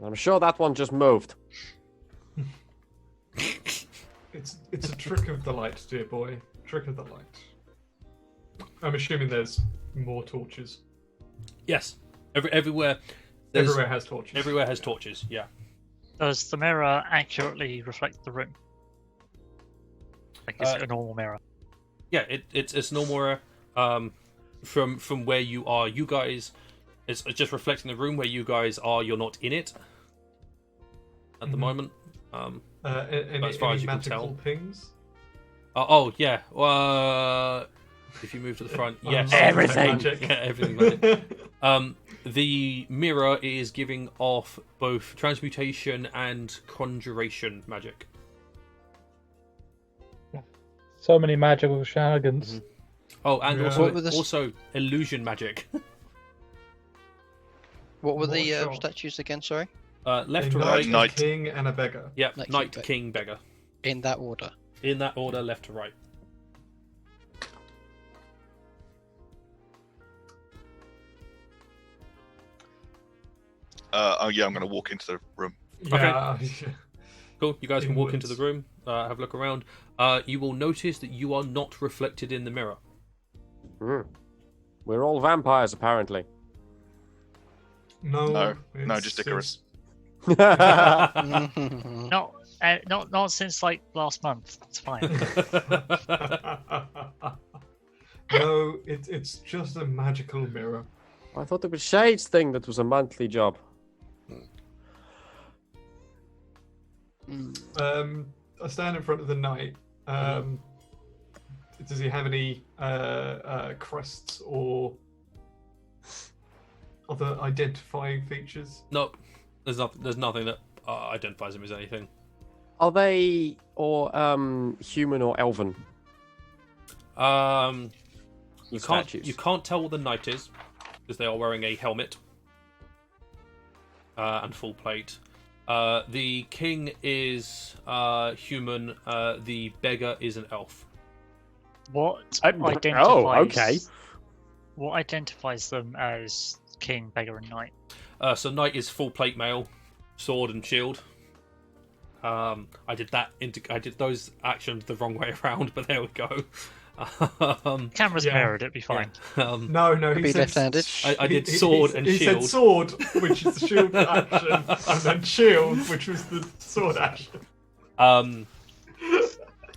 I'm sure that one just moved. It's a trick of the light, dear boy. Trick of the light. I'm assuming there's more torches. Yes, everywhere. Everywhere has torches. Everywhere has torches. Yeah. Does the mirror accurately reflect the room? Like, is it a normal mirror? Yeah, it's normal. From where you are, you guys, it's just reflecting the room where you guys are. You're not in it at the moment. Any as far as you can magical tell. pings? Oh yeah. If you move to the front, yes, Everything. Magic. Yeah, everything. The mirror is giving off both transmutation and conjuration magic. So many magical shenanigans. Oh, and Yeah. also What were the s- also illusion magic. What were More the sure. statues again, sorry? Left a to knight, right. Knight. a king, and a beggar. Yep, Knight, knight, king, king, beggar. In that order. In that order, left to right. Yeah, I'm going to walk into the room. Yeah. Cool. You guys can walk into the Inwards. room, have a look around. You will notice that you are not reflected in the mirror. We're all vampires, apparently. No, No, it's- just Icarus. Not since like last month. It's fine. No, it's just a magical mirror. I thought it was Shade's thing that was a monthly job. I stand in front of the knight. Does he have any crests or other identifying features? No, there's nothing that identifies him as anything. Are they human or elven? You Statues. can't tell what the knight is because they are wearing a helmet and full plate. The king is human. The beggar is an elf. What identifies? Oh, okay. What identifies them as king, beggar, and knight? So knight is full plate mail, sword and shield. I did those actions the wrong way around, but there we go. Cameras mirrored, it'd be fine. No, Could he be said left-handed. I did sword and he shield. said sword, which is the shield action, and then shield, which was the sword action.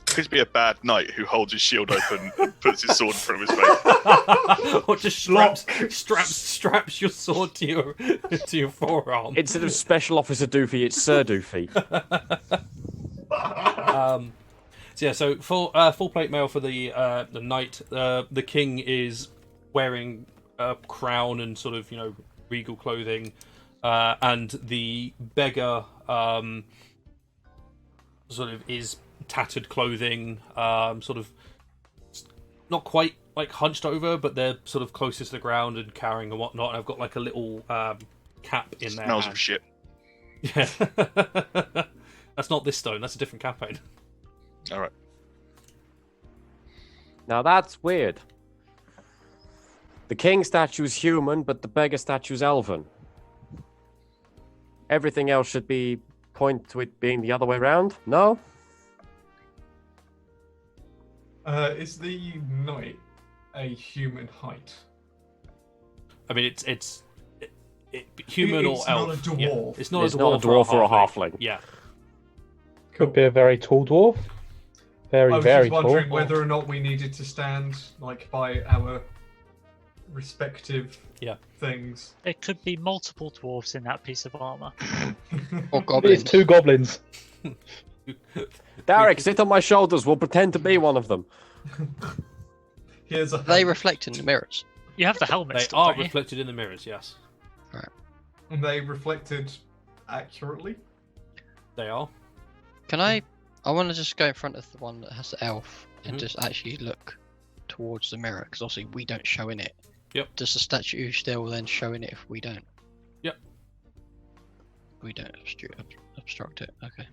Could be a bad knight who holds his shield open and puts his sword in front of his face. Or just straps your sword to your forearm. Instead of Special Officer Doofy, it's Sir Doofy. So yeah, so full plate mail for the knight. The king is wearing a crown and sort of regal clothing, and the beggar sort of is tattered clothing, sort of not quite like hunched over, but they're sort of closest to the ground and carrying and whatnot. And I've got like a little cap in there. Smells of shit. Yeah, that's not this stone. That's a different campaign. All right. Now that's weird. The king statue's human, but the beggar statue's elven. Everything else should be point to it being the other way around. No? Is the knight a human height? I mean, it's human or It's elf. not a dwarf. Yeah. It's not It's a not dwarf, a dwarf or a halfling. Yeah. Could be a very tall dwarf. Very, I was very just wondering tall. whether or not we needed to stand like by our respective things. There could be multiple dwarves in that piece of armor. Or It's goblins. 2 goblins. Darek, sit on my shoulders. We'll pretend to be one of them. Here's a They reflect in the mirrors. You have the helmets, They are don't you? reflected in the mirrors. Yes, and they reflected accurately. they are. Can I want to just go in front of the one that has the elf and just actually look towards the mirror, because obviously we don't show in it. Yep. Does the statue still then show in it if we don't? Yep. We don't obstruct it. Okay.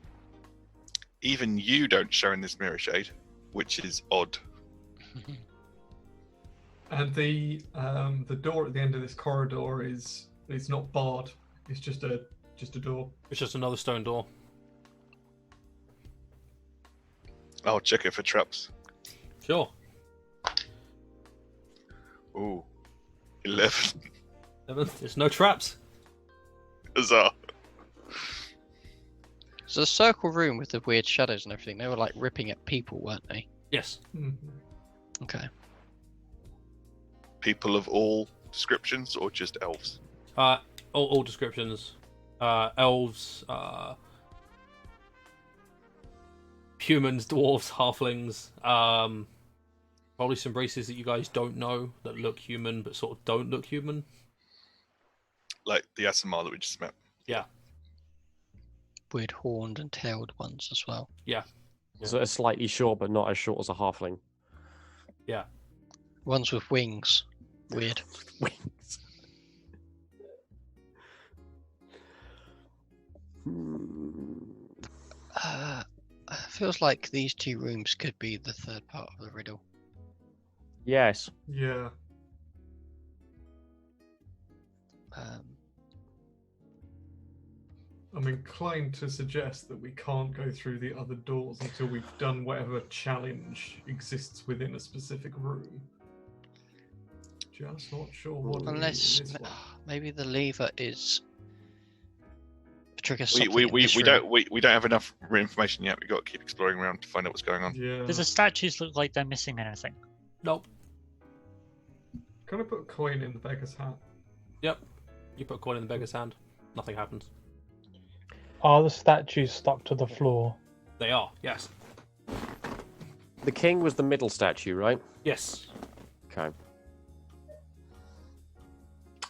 Even you don't show in this mirror shade, which is odd. And the door at the end of this corridor is not barred. It's just a door. It's just another stone door. I'll check it for traps. Sure. Ooh. 11. There's no traps. Huzzah. So the circle room with the weird shadows and everything, they were like ripping at people, weren't they? Yes. Okay. People of all descriptions or just elves? All descriptions. Elves, humans, dwarves, halflings. Probably some races that you guys don't know that look human but sort of don't look human. Like the Asimar that we just met. Yeah. Weird horned and tailed ones as well. Yeah. So a slightly short, but not as short as a halfling. Yeah. Ones with wings. Weird. Wings. Feels like these 2 rooms could be the third part of the riddle. Yes. Yeah. I'm inclined to suggest that we can't go through the other doors until we've done whatever challenge exists within a specific room. Just not sure what. Unless it is. maybe the lever is trigger We, something we, in we, this we room. don't we don't have enough information yet. We've got to keep exploring around to find out what's going on. Yeah. Does the statues look like they're missing anything? Nope. Can I put a coin in the beggar's hat? Yep. You put a coin in the beggar's hand. Nothing happens. Are the statues stuck to the floor? They are. Yes. The king was the middle statue, right? Yes. Okay.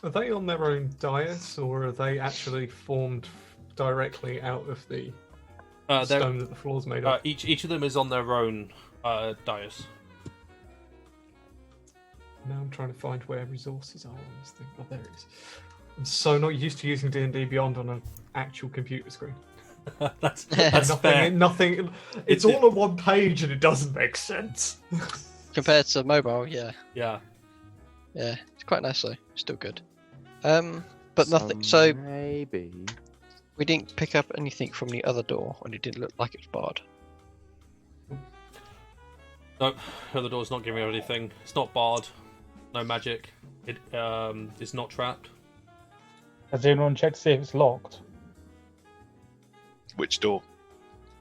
Are they on their own dais, or are they actually formed directly out of the They're- stone that the floor's made of? each of them is on their own dais. Now I'm trying to find where resources are on this thing. Oh, there it is. I'm so not used to using D&D Beyond on an actual computer screen. that's nothing, fair. nothing. It's all on one page and it doesn't make sense. Compared to mobile, yeah. Yeah. Yeah, it's quite nice though. Still good. But nothing. So maybe. we didn't pick up anything from the other door, and it didn't look like it's barred. Nope. The other door's not giving me anything. It's not barred. No magic. It is not trapped. Has anyone checked to see if it's locked? Which door?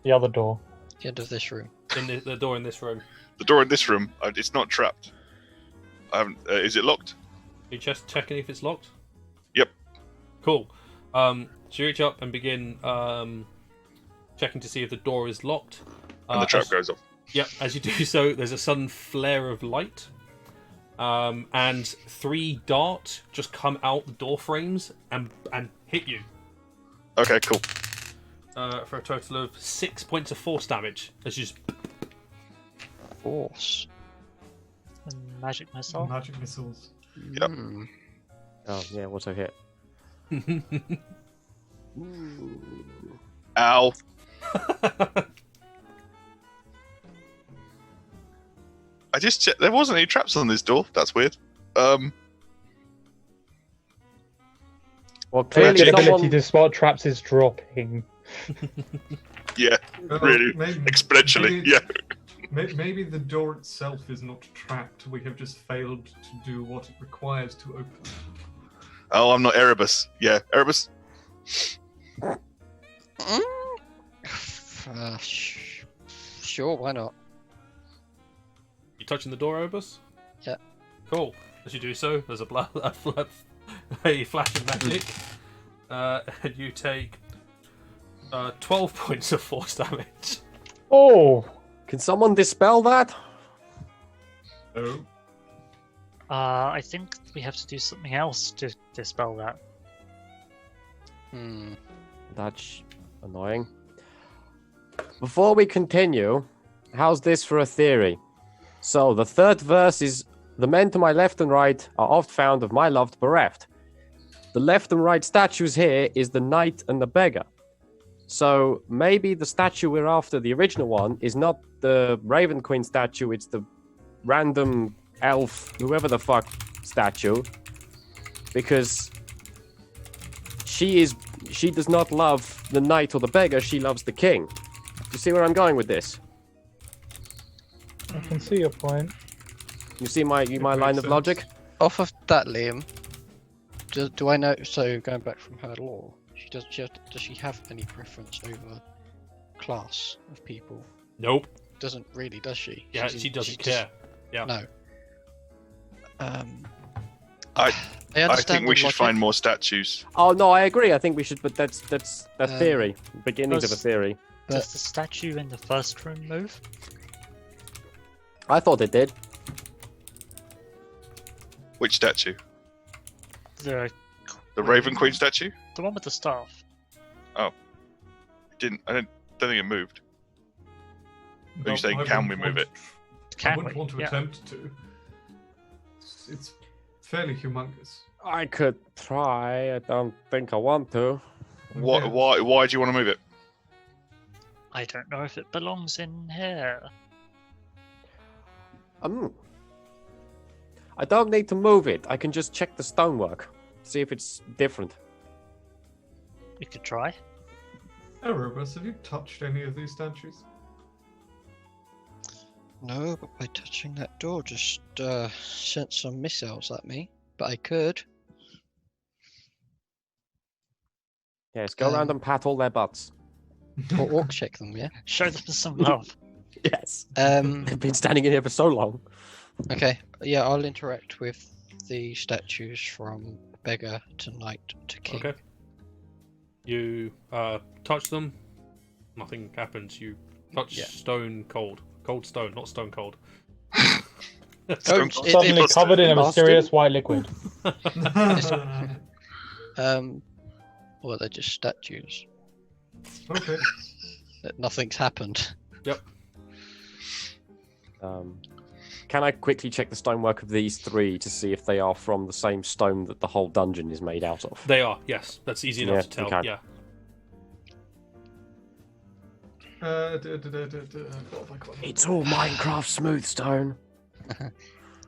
The other door. The end of this room. In the door in this room. The door in this room. It's not trapped. I haven't. Is it locked? Are you just checking if it's locked? Yep. Cool. So you reach up and begin checking to see if the door is locked. And the trap goes off. Yep. As you do so, there's a sudden flare of light, and 3 darts just come out the door frames and hit you. Okay, cool. For a total of 6 points of force damage. As you just... Force. And magic missile. Magic missiles. Yep. Hmm. Oh yeah, what's a hit? Ow. I just checked. There wasn't any traps on this door. That's weird. Well, The clearly Magic. ability someone. to spot traps is dropping. Yeah, really. Exponentially. Maybe, Yeah. maybe the door itself is not trapped. We have just failed to do what it requires to open. Oh, I'm not Erebus. Yeah, Erebus. Sure, why not? You touching the door, Erebus? Yeah. Cool. As you do so, there's a flash of magic, and you take 12 points of force damage. Oh! Can someone dispel that? Oh. I think we have to do something else to dispel that. Hmm. That's annoying. Before we continue, how's this for a theory? So the third verse is, the men to my left and right are oft found of my loved bereft. The left and right statues here is the knight and the beggar. So maybe the statue we're after, the original one, is not the Raven Queen statue, it's the random elf, whoever the fuck statue. Because she does not love the knight or the beggar, she loves the king. Do you see where I'm going with this? I can see your point. You see my line of logic? Off of that, Liam, do I know? So going back from her lore, does she have any preference over class of people? Nope. Doesn't really, does she? Yeah, she doesn't care. Yeah. No. I understand think we the should logic. find more statues. Oh no, I agree. I think we should, but that's a theory. Beginnings of a does- theory. Does the statue in the first room move? I thought it did. Which statue? The The Raven Queen statue? one with the staff. I don't think it moved. Are you saying, I can we wouldn't move it? I Can wouldn't we? want to Yeah. attempt to. It's fairly humongous. I could try. I don't think I want to. Why? Yeah. Why do you want to move it? I don't know if it belongs in here. I don't need to move it. I can just check the stonework, see if it's different. We could try. Erebus, have you touched any of these statues? No, but by touching that door, just sent some missiles at me. But I could. Yes, go around and pat all their butts. Or orc check them, yeah? Show them some love. Yes. They've been standing in here for so long. Okay, yeah, I'll interact with the statues from beggar to knight to king. Okay. You touch them. Nothing happens. You touch stone cold. Cold stone, not stone cold. Suddenly covered in a mysterious white liquid. Well, they're just statues. Okay. Nothing's happened. Yep. Can I quickly check the stonework of these three to see if they are from the same stone that the whole dungeon is made out of? They are, yes. That's easy enough to tell. Okay. Yeah. What have I got? It's all Minecraft smooth stone.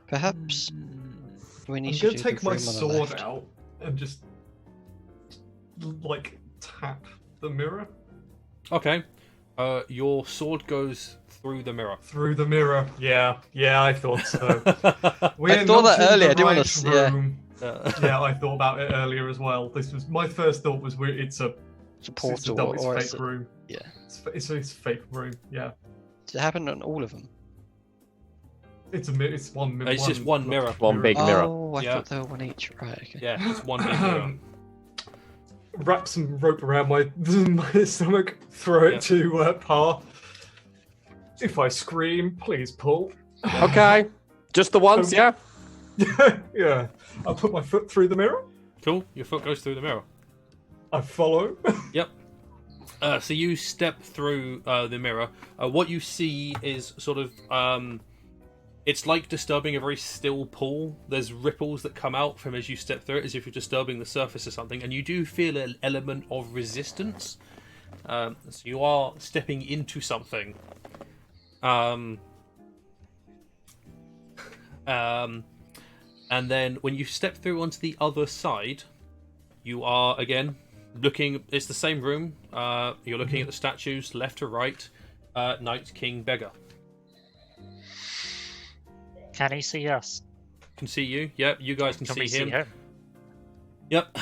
Perhaps we need I'm to gonna do take the my room on the sword left. out and just like tap the mirror Okay. Your sword goes through the mirror. through the mirror. Yeah, I thought so. I thought that earlier. I didn't want to. Yeah. Yeah, I thought about it earlier as well. This was my first thought. Was it's a It's a portal, it's or fake it's a, room. yeah. It's a fake room. Yeah, Does it happen on all of them? it's one. It's just one mirror. One big mirror. Oh, I Yeah. thought they were one each. Right. Okay. Yeah, it's one big mirror. Wrap some rope around my stomach. Throw it Yeah. to Pa. If I scream, please pull. Okay. Just the once, yeah? Yeah. I'll put my foot through the mirror. Cool. Your foot goes through the mirror. I follow. Yep. So you step through the mirror. What you see is sort of it's like disturbing a very still pool. There's ripples that come out from as you step through it, as if you're disturbing the surface or something, and you do feel an element of resistance. So you are stepping into something. And then when you step through onto the other side, you are again looking. It's the same room. You're looking at the statues left to right. Knight, king, beggar. Can he see us? Can see you. Yep, you guys can we see him. him? Yep.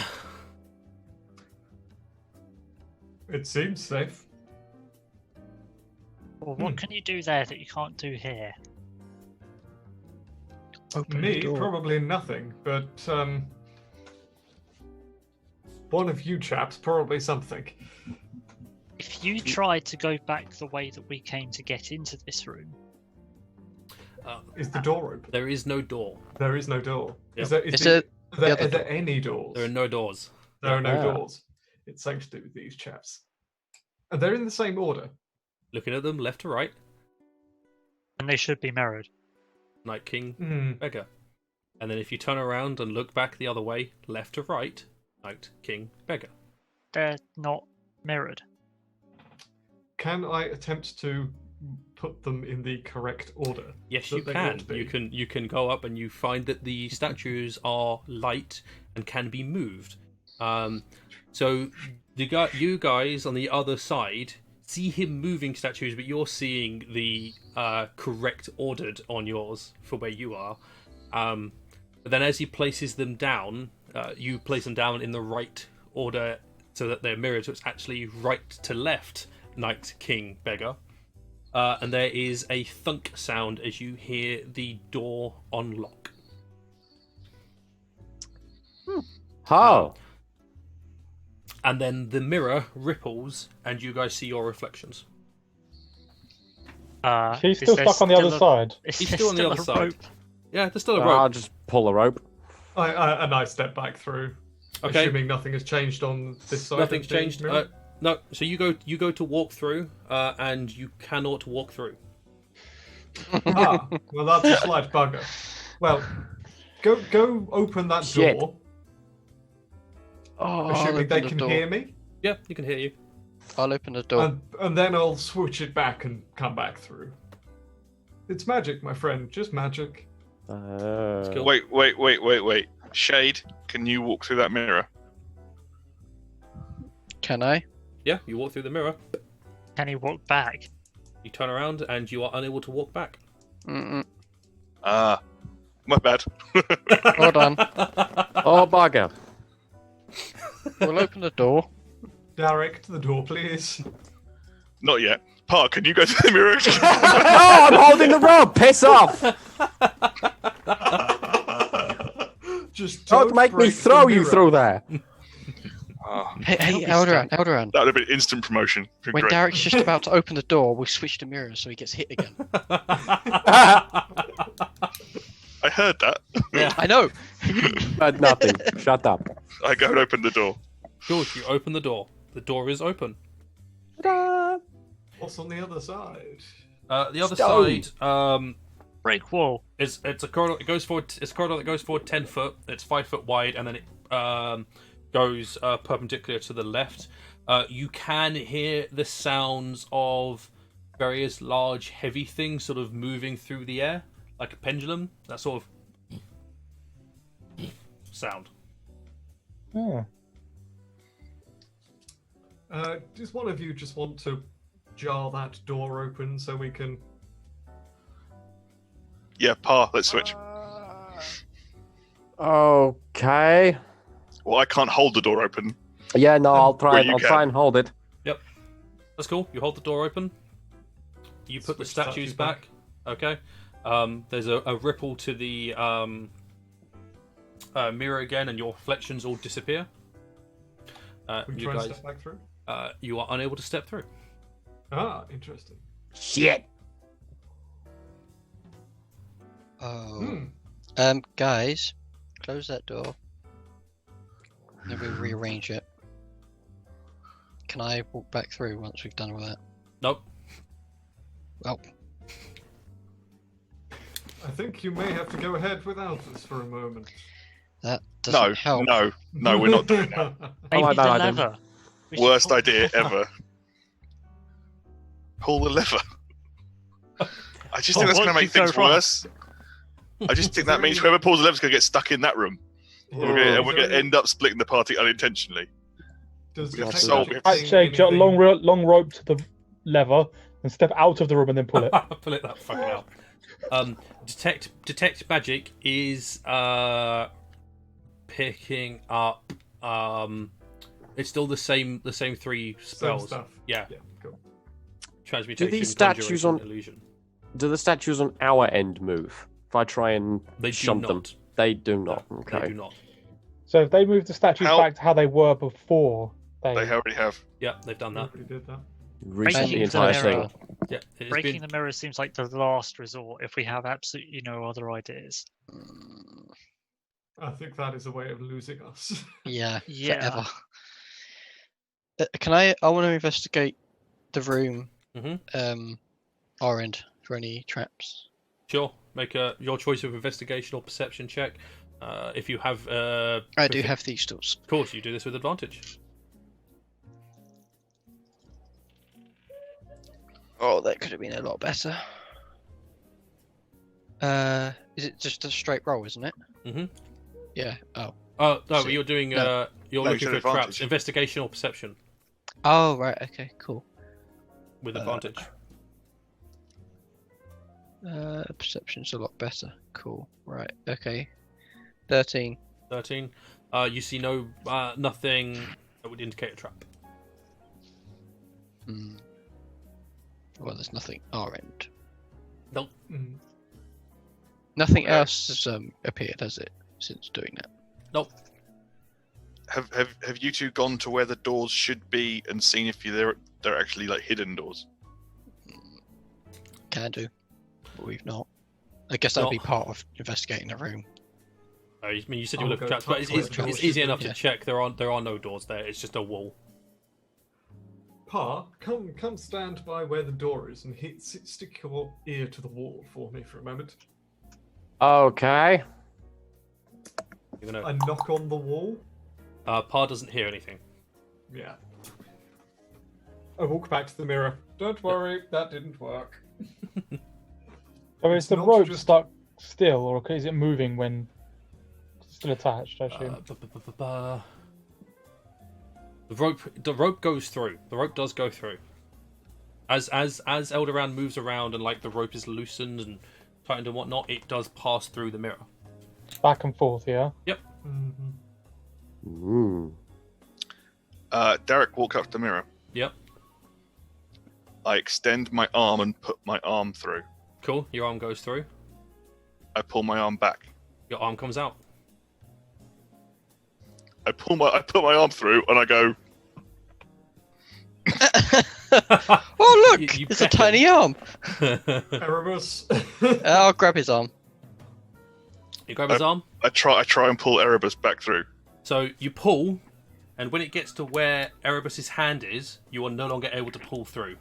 It seems safe. Well, what can you do there that you can't do here? Open the Me, door. probably nothing, but one of you chaps, probably something. If you tried to go back the way that we came to get into this room, Is the door open? There is no door. There is no door. Yep. Is there, Is the- it are there, the other are there any doors? There are no doors. There are no Ah. doors. It's something to do with these chaps. And they're in the same order. Looking at them left to right. and they should be mirrored. Knight, king, Hmm. beggar. And then if you turn around and look back the other way, left to right, knight, king, beggar. They're not mirrored. Can I attempt to put them in the correct order? Yes, that you they can. ought to be? You can go up and you find that the statues are light and can be moved. So you guys on the other side see him moving statues, but you're seeing the correct ordered on yours for where you are. But then as he places them down, you place them down in the right order so that they're mirrored. So it's actually right to left, knight, king, beggar. And there is a thunk sound as you hear the door unlock. Oh. And then the mirror ripples, and you guys see your reflections. She's Is still there stuck on the other still a- side. Is He's there still on the still other a side. rope? Yeah, there's still a I'll rope. just pull a rope. And I step back through, Okay. assuming nothing has changed on this side. Nothing's of the changed. mirror. No, so you go to walk through, and you cannot walk through. Ah, well, that's a slight bugger. Well, go open that Shit. door, Oh, assuming they open the can door. hear me, Yeah, you can hear you. I'll open the door. and then I'll switch it back and come back through. It's magic, my friend, just magic. Cool. Wait. Shade, can you walk through that mirror? Can I? Yeah, you walk through the mirror. Can he walk back? You turn around, and you are unable to walk back. Mm-mm. Ah, my bad. Hold on. Oh, bugger. We'll open the door. Darek, to the door, please. Not yet. Park, can you go to the mirror? No, I'm holding the rope. Piss off! Just Don't make me break the throw you mirror. through there. Hey, Eldaran, Eldaran. That would have been instant promotion. When Great. Derek's just about to open the door, we switch to mirrors so he gets hit again. I heard that. Yeah. I know. Heard nothing. Shut up. I go and open the door. George, you open the door. The door is open. What's on the other side? The other Stone. side, Break wall. it's a corridor. It goes forward. It's a corridor that goes forward 10 foot. It's 5 foot wide, and then it goes perpendicular to the left. You can hear the sounds of various large, heavy things sort of moving through the air, like a pendulum. That sort of sound. Oh. Does one of you just want to jar that door open so we can... Yeah, let's switch. Okay. Well, I can't hold the door open. Yeah, no, I'll try. Well, you I'll can. try and hold it. That's cool. You hold the door open. You put the Switch statues back. Okay. There's a ripple to the mirror again, and your reflections all disappear. We You try and guys, step back through? you are unable to step through. Ah, interesting. Shit. Oh. Guys, close that door. Then we rearrange it. Can I walk back through once we've done all that? Nope. Well, I think you may have to go ahead without us for a moment. that doesn't help. No, we're not doing that. Maybe like the that idea. lever. We should Worst pull idea the lever. ever. Pull the lever. I just think that's what going to make could go things wrong? worse. I just think that means whoever pulls the lever is going to get stuck in that room. We're going to end up splitting the party unintentionally. Does We have detect solved magic it. I'd thing say jot anything- long rope to the lever and step out of the room and then pull it. Pull it that fucking out. Detect magic is picking up. It's still the same 3 Same spells. stuff. Yeah. Yeah, cool. Transmutation, Do these statues conjuration, on- illusion. Do the statues on our end move? If I try and They do shunt them, not. they do not. No, Okay. They do not. So if they move the statues How- back to how they were before, They already have. Yeah, they've done that. Nobody did that. Reset Breaking the the entire mirror. thing. Yeah, it's Breaking been... the mirror seems like the last resort if we have absolutely no other ideas. I think that is a way of losing us. Yeah, Yeah. forever. Can I want to investigate the room, Mhm. our end, for any traps. Sure. Make your choice of investigation or perception check. If you have, I do have these tools. Of course, you do this with advantage. Oh, that could have been a lot better. Is it just a straight roll, isn't it? Mhm. Yeah. Oh. No, So- but you're doing. no. You're No, looking you for said traps. advantage. Investigation or perception Oh, right. Okay. Cool. with advantage. Perception's a lot better. Cool. Right. Okay. 13. 13. You see nothing that would indicate a trap. Hmm. Well, there's nothing our end. Nope. Mm. Nothing else has appeared, has it, since doing that? Nope. Have you two gone to where the doors should be and seen if they're actually like hidden doors? Can do. But we've not. I guess that would be Not- part of investigating the room. I mean, you said you I'll were looking go for traps, but top where the it's doors easy should enough be. to check. There are no doors there. It's just a wall. Pa, come stand by where the door is and stick your ear to the wall for me for a moment. Okay. You're gonna. I knock on the wall. Pa doesn't hear anything. Yeah. I walk back to the mirror. Don't worry, that didn't work. So is It's the not rope just- stuck still, or is it moving when it's still attached? I assume. The rope goes through. The rope does go through. As Eldaran moves around and like the rope is loosened and tightened and whatnot, it does pass through the mirror. Back and forth, yeah. Mm-hmm. Ooh. Darek walks up to the mirror. Yep. I extend my arm and put my arm through. Cool. Your arm goes through. I pull my arm back. Your arm comes out. I put my arm through, and I go. Oh look! You It's a tiny arm. Erebus. I'll grab his arm. You grab his arm. I try and pull Erebus back through. So you pull, and when it gets to where Erebus's hand is, you are no longer able to pull through.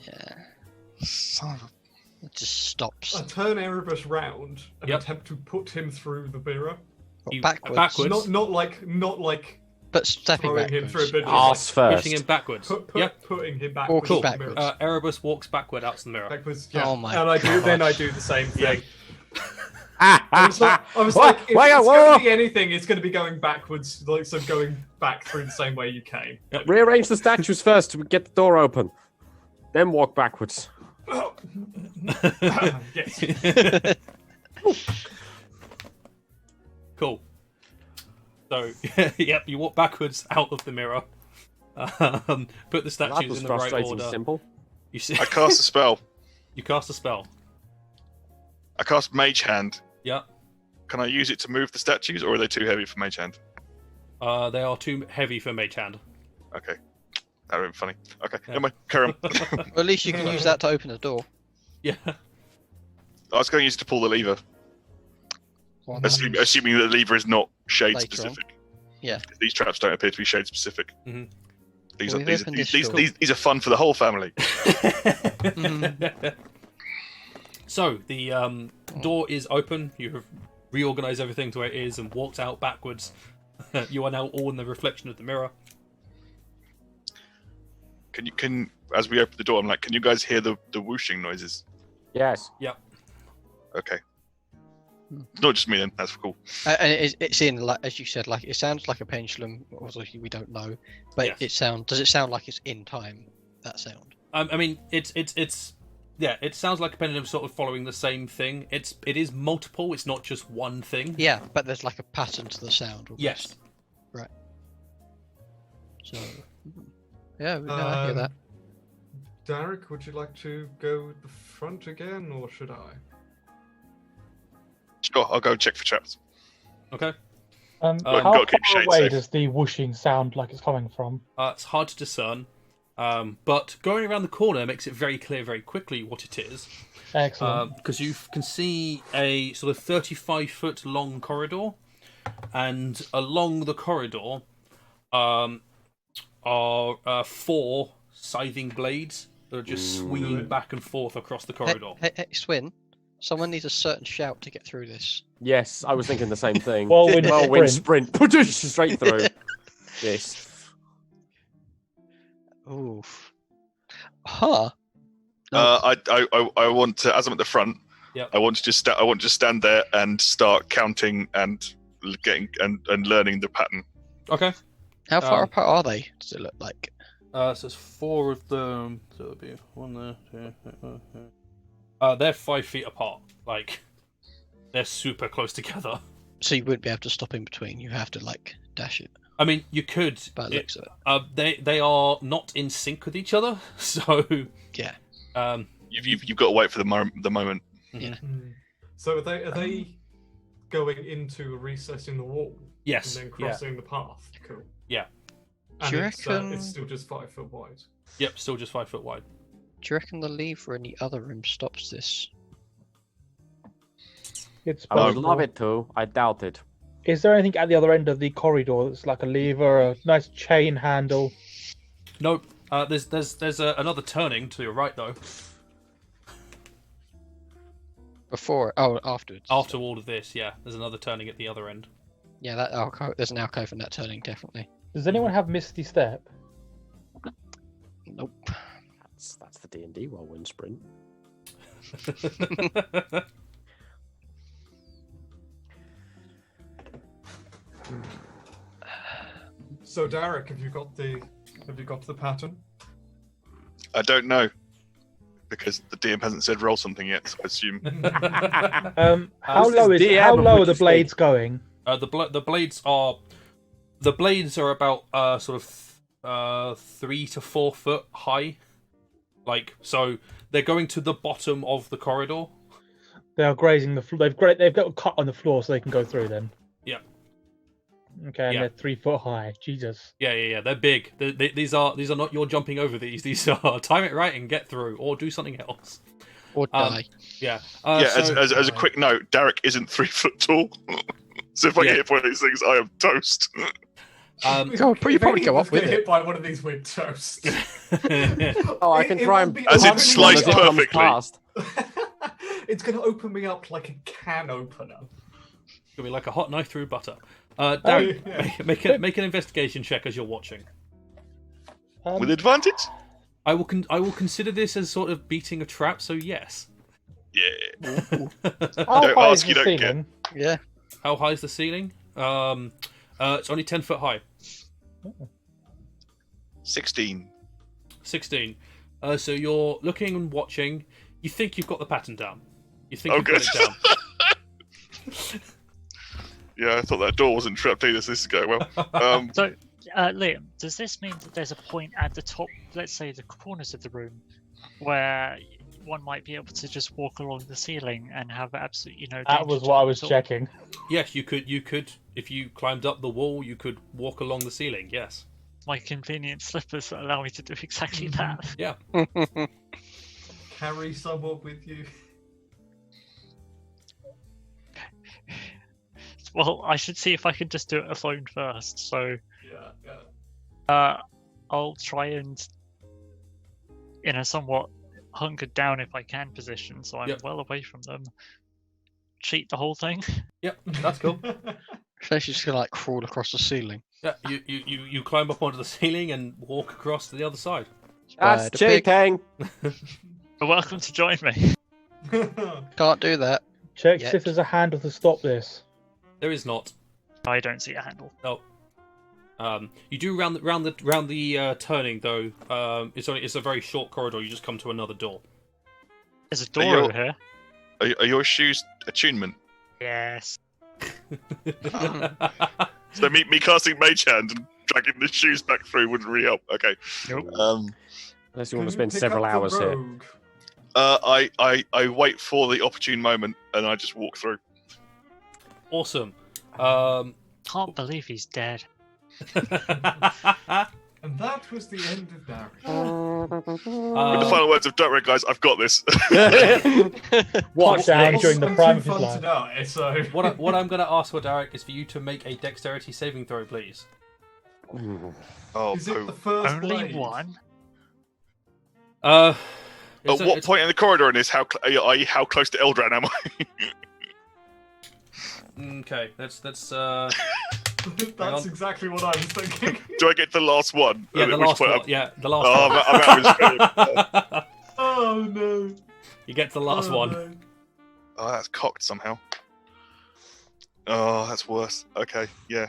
Yeah. Son of a... It just stops. I turn Erebus round and Yep. attempt to put him through the mirror. You- Backwards. backwards. Not like But stepping throwing him through a backwards. bit. Arse first. Pushing him backwards. Putting him back. Walking with the backwards. mirror. Erebus walks backward out to the mirror. Backwards, yeah. Oh my and I do. Then I God. do the same Yeah. thing. I was like, if Wait, it's whoa. going to be anything, it's going to be going backwards, like so going back through the same way you came. Rearrange the statues first to get the door open. Then walk backwards. Yes. Cool. So, yep, you walk backwards out of the mirror. Put the That statues was in the right frustrating order. simple. You see, I cast a spell. you cast a spell. I cast Mage Hand. Yeah. Can I use it to move the statues, or are they too heavy for Mage Hand? They are too heavy for Mage Hand. Okay. That would be funny. Okay, Yeah. never mind. Carry on. Well, at least you can use that to open the door. Yeah. I was going to use it to pull the lever, Why not? assuming that the lever is not shade Later on. specific. Yeah. These traps don't appear to be shade specific. Mhm. These Well, are we've opened this door. these are fun for the whole family. So the door is open. You have reorganized everything to where it is and walked out backwards. You are now all in the reflection of the mirror. Can as we open the door, I'm like, can you guys hear the whooshing noises? Yes. Okay. It's not just me then. That's cool. And it's in, like, as you said, like it sounds like a pendulum. Obviously, we don't know, but Yes. Does it sound like it's in time? That sound. I mean, it's yeah. It sounds like a pendulum sort of following the same thing. It is multiple. It's not just one thing. Yeah, but there's like a pattern to the sound. Almost. Yes. Right. So. Yeah, I hear that. Darek, would you like to go at the front again, or should I? Sure, I'll go check for traps. Okay. How gotta keep far shade away safe. does the whooshing sound like it's coming from? It's hard to discern, but going around the corner makes it very clear very quickly what it is. Excellent. Because you can see a sort of 35-foot long corridor, and along the corridor are 4 scything blades that are just swinging back and forth across the corridor. Hey, Swin, someone needs a certain shout to get through this. Yes, I was thinking the same thing. Whirlwind sprint. Straight through. Yes. Oof. Huh. I want to, as I'm at the front. Yep. I want to just stand there and start counting and getting and learning the pattern. Okay. How far apart are they? Does it look like? So there's 4 of them. So it'll be 1 there, 2, 3. They're 5 feet apart. Like, they're super close together. So you wouldn't be able to stop in between. You have to like dash it. I mean, you could. By the looks of it. They are not in sync with each other. So Yeah. You've got to wait for the moment. Yeah. So are they going into a recess in the wall? yes, And then crossing the path? Cool. Yeah. And Do you it's, reckon- it's still just 5 foot wide. Yep, still just 5 foot wide. Do you reckon the lever in the other room stops this? It's I would possible. love it to. I doubt it. Is there anything at the other end of the corridor that's like a lever, a nice chain handle? Nope. There's another turning to your right though. Before? Oh, afterwards. After all of this, yeah, there's another turning at the other end. Yeah, that alcove. There's an alcove in that turning, definitely. Does anyone have Misty Step? Nope. That's the D&D whirlwind sprint. So Darek, have you got the pattern? I don't know because the DM hasn't said roll something yet. So I assume How This low is is DM how of low are which the state? blades going? The blades are The blades are about sort of 3 to 4 foot high. Like, so they're going to the bottom of the corridor. They are grazing the floor. They've got a cut on the floor so they can go through then. Yeah. Okay, and Yeah. they're 3 foot high. Jesus. Yeah. They're big. These are not you're jumping over these. These are time it right and get through, or do something else. Or die. Yeah. As a quick note, Darek isn't 3 foot tall, so if I get hit by one of these things, I am toast. You probably go up with get it. hit by one of these with toast. Oh, I can try and As in punch sliced one as it comes perfectly. past. It's going to open me up like a can opener. It's gonna be like a hot knife through butter. Darren, yeah. make an investigation check as you're watching. With advantage? I will consider this as sort of beating a trap. So yes. Yeah. How Don't high ask, is you the don't get. ceiling? Yeah. How high is the ceiling? It's only 10 foot high. 16. 16. So you're looking and watching. You think you've got the pattern down. You think Oh, you've got good. it down. Yeah, I thought that door wasn't trapped either, so this is going well. So, Liam, does this mean that there's a point at the top, let's say the corners of the room, where one might be able to just walk along the ceiling and have absolutely no That danger was to what I them was at all? checking. Yes, you could. If you climbed up the wall, you could walk along the ceiling. Yes. My convenient slippers that allow me to do exactly that. Yeah. Carry someone with you. Well, I should see if I can just do it alone first. So, Yeah. I'll try and, in a somewhat hunkered down if I can position, so I'm Yep. well away from them. Cheat the whole thing. Yep. That's cool. Especially just gonna like crawl across the ceiling. Yeah. You climb up onto the ceiling and walk across to the other side. That's Spider pig. cheating. You're welcome to join me. Can't do that. Check Yet. if there's a handle to stop this. There is not. I don't see a handle. No. You do round the turning though. It's a very short corridor. You just come to another door. There's a door you- over here. Are your shoes attunement? Yes. So me casting Mage Hand and dragging the shoes back through wouldn't really help. Okay. Nope. Unless you want to spend several hours here. I wait for the opportune moment and I just walk through. Awesome. Can't believe he's dead. And that was the end of Darek. With the final words of "Don't worry, guys, I've got this." Watch down next? during the I'm prime too of his fun to life. die, so... What I'm going to ask for, Darek, is for you to make a dexterity saving throw, please. Oh, Is it poo. the first Only blade? one? At it's a- what it's- point in the corridor in this? How close to Eldaran am I? Okay, that's That's on. exactly what I was thinking. Do I get the last one? yeah, the At which last point one. I'm- Yeah, the last Oh, one. I'm out of his game. Oh no. You get to the last Oh, one. no. Oh, that's cocked somehow. Oh, that's worse. Okay, yeah.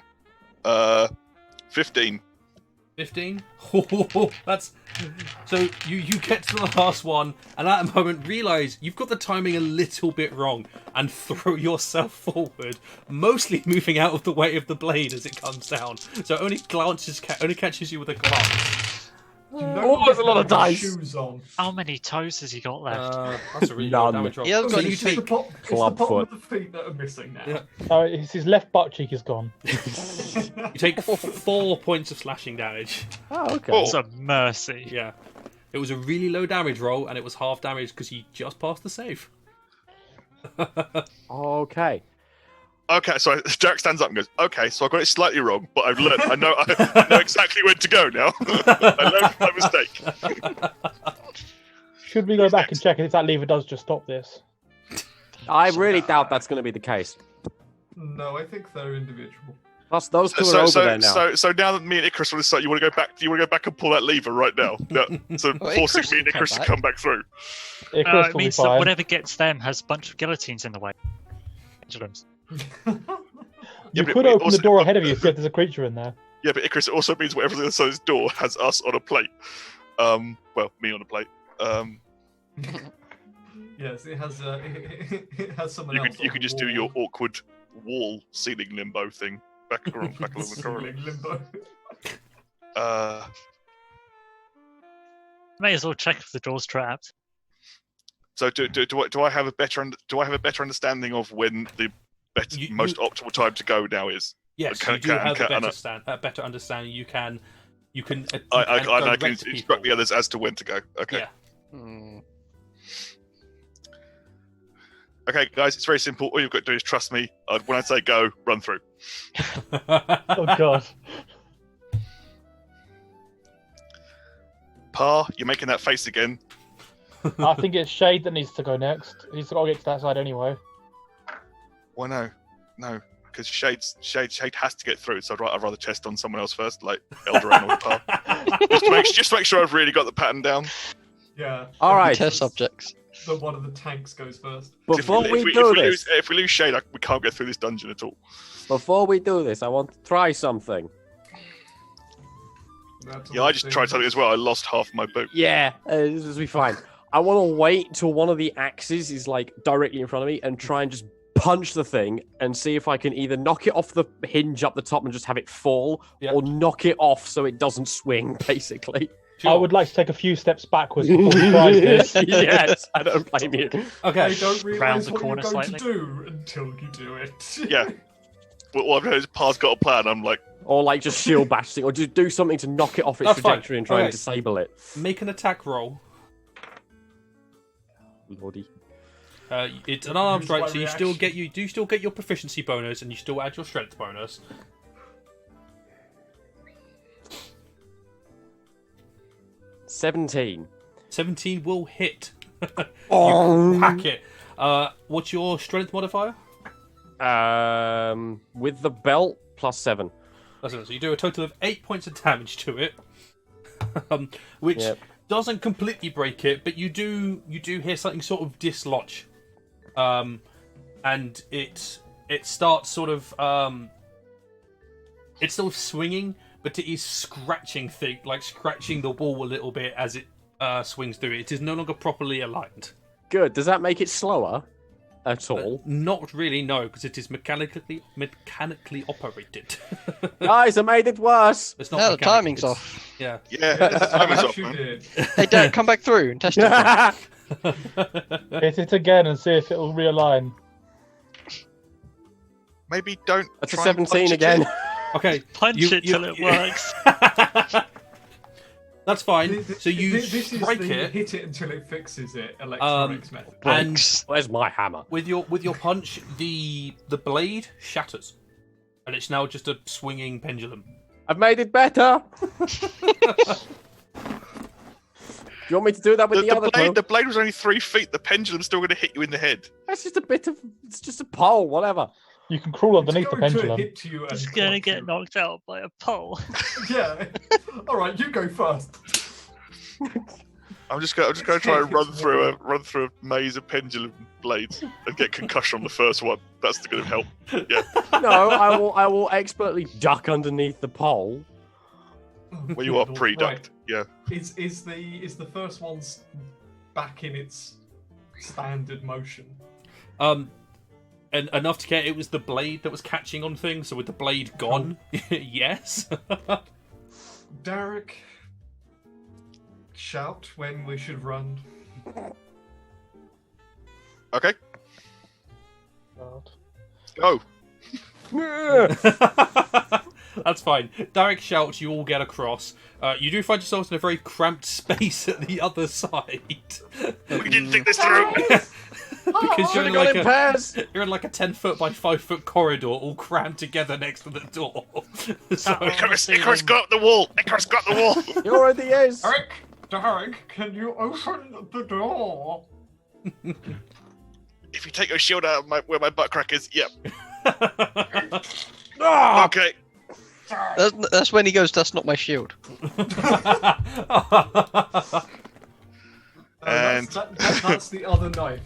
15. 15. That's so you get to the last one, and at that moment realise you've got the timing a little bit wrong, and throw yourself forward, mostly moving out of the way of the blade as it comes down. So it only catches you with a glance. You know Oh, there's a lot of with dice. Shoes on. How many toes has he got left? That's a really low None. damage roll. He hasn't So got you any take It's the Club bottom foot. of the feet that are missing now. Yeah. His left butt cheek is gone. you take 4 points of slashing damage. Oh, okay. Oh. It's a mercy. Yeah, it was a really low damage roll, and it was half damage because you just passed the save. Okay. Okay, so Derek stands up and goes, "Okay, so I got it slightly wrong, but I've learned. I know exactly where to go now. I learned my mistake." Should we go back and check if that lever does just stop this? I really doubt that's going to be the case. No, I think they're individual. Plus, those two are over there now. So now that me and Icarus want to start, you want to go back? You want to go back and pull that lever right now? No, so Well, forcing Icarus me and can come Icarus to back. come back through. Icarus It will be means that fine. whatever gets them has a bunch of guillotines in the way. Pendulums. You but could we open also- the door ahead of you if there's a creature in there. Yeah, but Icarus, it also means whatever's inside this door has us on a plate. Well, me on a plate. Yes, it has. It has someone You else. could on just the do your wall. awkward wall ceiling limbo thing back along the corridor. Ceiling limbo. May as well check if the door's trapped. So do I have a better understanding of when the most optimal time to go now is? Yes, you do have a better understanding. You can. I can instruct the others as to when to go. Okay. Yeah. Okay, guys, it's very simple. All you've got to do is trust me. When I say go, run through. Oh god. Pa, you're making that face again. I think it's Shade that needs to go next. He's got to get to that side anyway. Well, no, because Shade has to get through. So I'd rather test on someone else first, like Eldaran or Pa, just to make sure I've really got the pattern down. Yeah. All right. Test subjects. But one of the tanks goes first. Before if we we lose Shade, we can't get through this dungeon at all. Before we do this, I want to try something. Yeah, I just tried something as well. I lost half my boot. Yeah, this will be fine. I want to wait till one of the axes is like directly in front of me and try and just punch the thing and see if I can either knock it off the hinge up the top and just have it fall, or knock it off so it doesn't swing, basically. Sure. I would like to take a few steps backwards before we try this. Yes, I don't blame you. Okay. I don't realise the what corner you're going slightly. to do until you do it. Yeah. Well, I've heard is Pa's got a plan. I'm like, Or like just shield bash thing, or just do something to knock it off its That's fine. trajectory and try and Okay. disable it. Make an attack roll. Lordy. It's an unarmed Use strike, my so you still get your proficiency bonus, and you still add your strength bonus. $17. 17 will hit. Oh. You whack it. What's your strength modifier? With the belt, +7. So you do a total of 8 points of damage to it, which Yep. doesn't completely break it, but you do hear something sort of dislodge, and it starts sort of it's sort of swinging, but it is scratching scratching the wall a little bit as it swings through it. It is no longer properly aligned. Good. Does that make it slower at all? Not really, no, because it is mechanically operated. Guys, I made it worse. It's not No, the mechanical, timing's it's- off. Yeah. yeah, the time is Yes, off, you man. did. Hey, Darek, come back through and test it. Hit it again and see if it'll realign. Maybe don't. That's a try and 17 punch it again. in. Okay. Punch it till it works. That's fine. So you This strike is the it, hit it until it fixes it electronics method. and Where's my hammer? with your punch, the blade shatters, and it's now just a swinging pendulum. I've made it better. Do you want me to do that with the other two? The blade was only 3 feet. The pendulum's still going to hit you in the head. That's just a bit of... It's just a pole, whatever. You can crawl underneath the It's going to pendulum. hit you and He's gonna clock get you. knocked out by a pole. Yeah. All right, you go first. I'm just going to try and run through a maze of pendulum blades and get concussion on the first one. That's going to help. Yeah. No, I will expertly duck underneath the pole. Well, you are Right. pre-ducked. Yeah. Is the first one's back in its standard motion? And enough to care, it was the blade that was catching on things. So with the blade gone, yes. Darek, shout when we should run. Okay. God. Go. That's fine. Darek shouts, you all get across. You do find yourselves in a very cramped space at the other side. We didn't think this through. Because you're Should've in, got like in pairs. you're in like a 10-foot by 5-foot corridor, all crammed together next to the door. So, Icarus, go up the wall. Icarus, go up the wall. He already is. Darek, can you open the door? If you take your shield out of where my butt crack is, yep. Ah! Okay. That's when he goes, that's not my shield. And That's the other knife.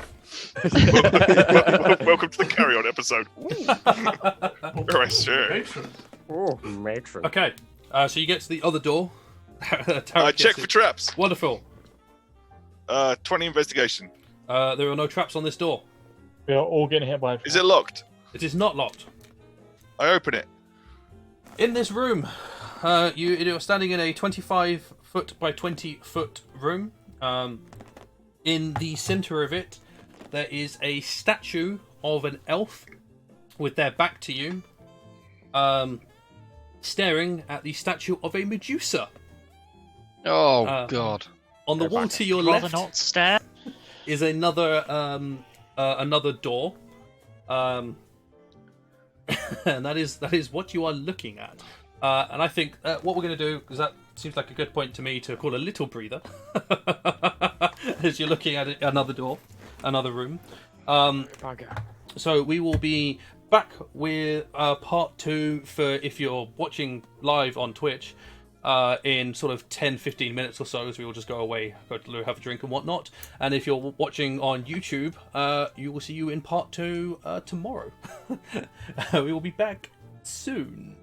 welcome to the carry-on episode. Alright, sure. Matron. Oh, matron. okay, so you get to the other door. Tarek Check gets for it. traps. Wonderful. 20 investigation. There are no traps on this door. We are all getting hit by a Is it locked? It is not locked. I open it. In this room, you're standing in a 25-foot by 20-foot room. In the center of it, there is a statue of an elf with their back to you, staring at the statue of a Medusa. Oh God! On the wall to your Rather left not stare. is another door, and that is what you are looking at. And I think what we're going to do, because that seems like a good point to me to call a little breather, as you're looking at another door, another room. So we will be back with part 2 for if you're watching live on Twitch in sort of 10-15 minutes or so, as we will just go away, go to have a drink and whatnot. And if you're watching on YouTube, you will see you in part 2 tomorrow. We will be back soon.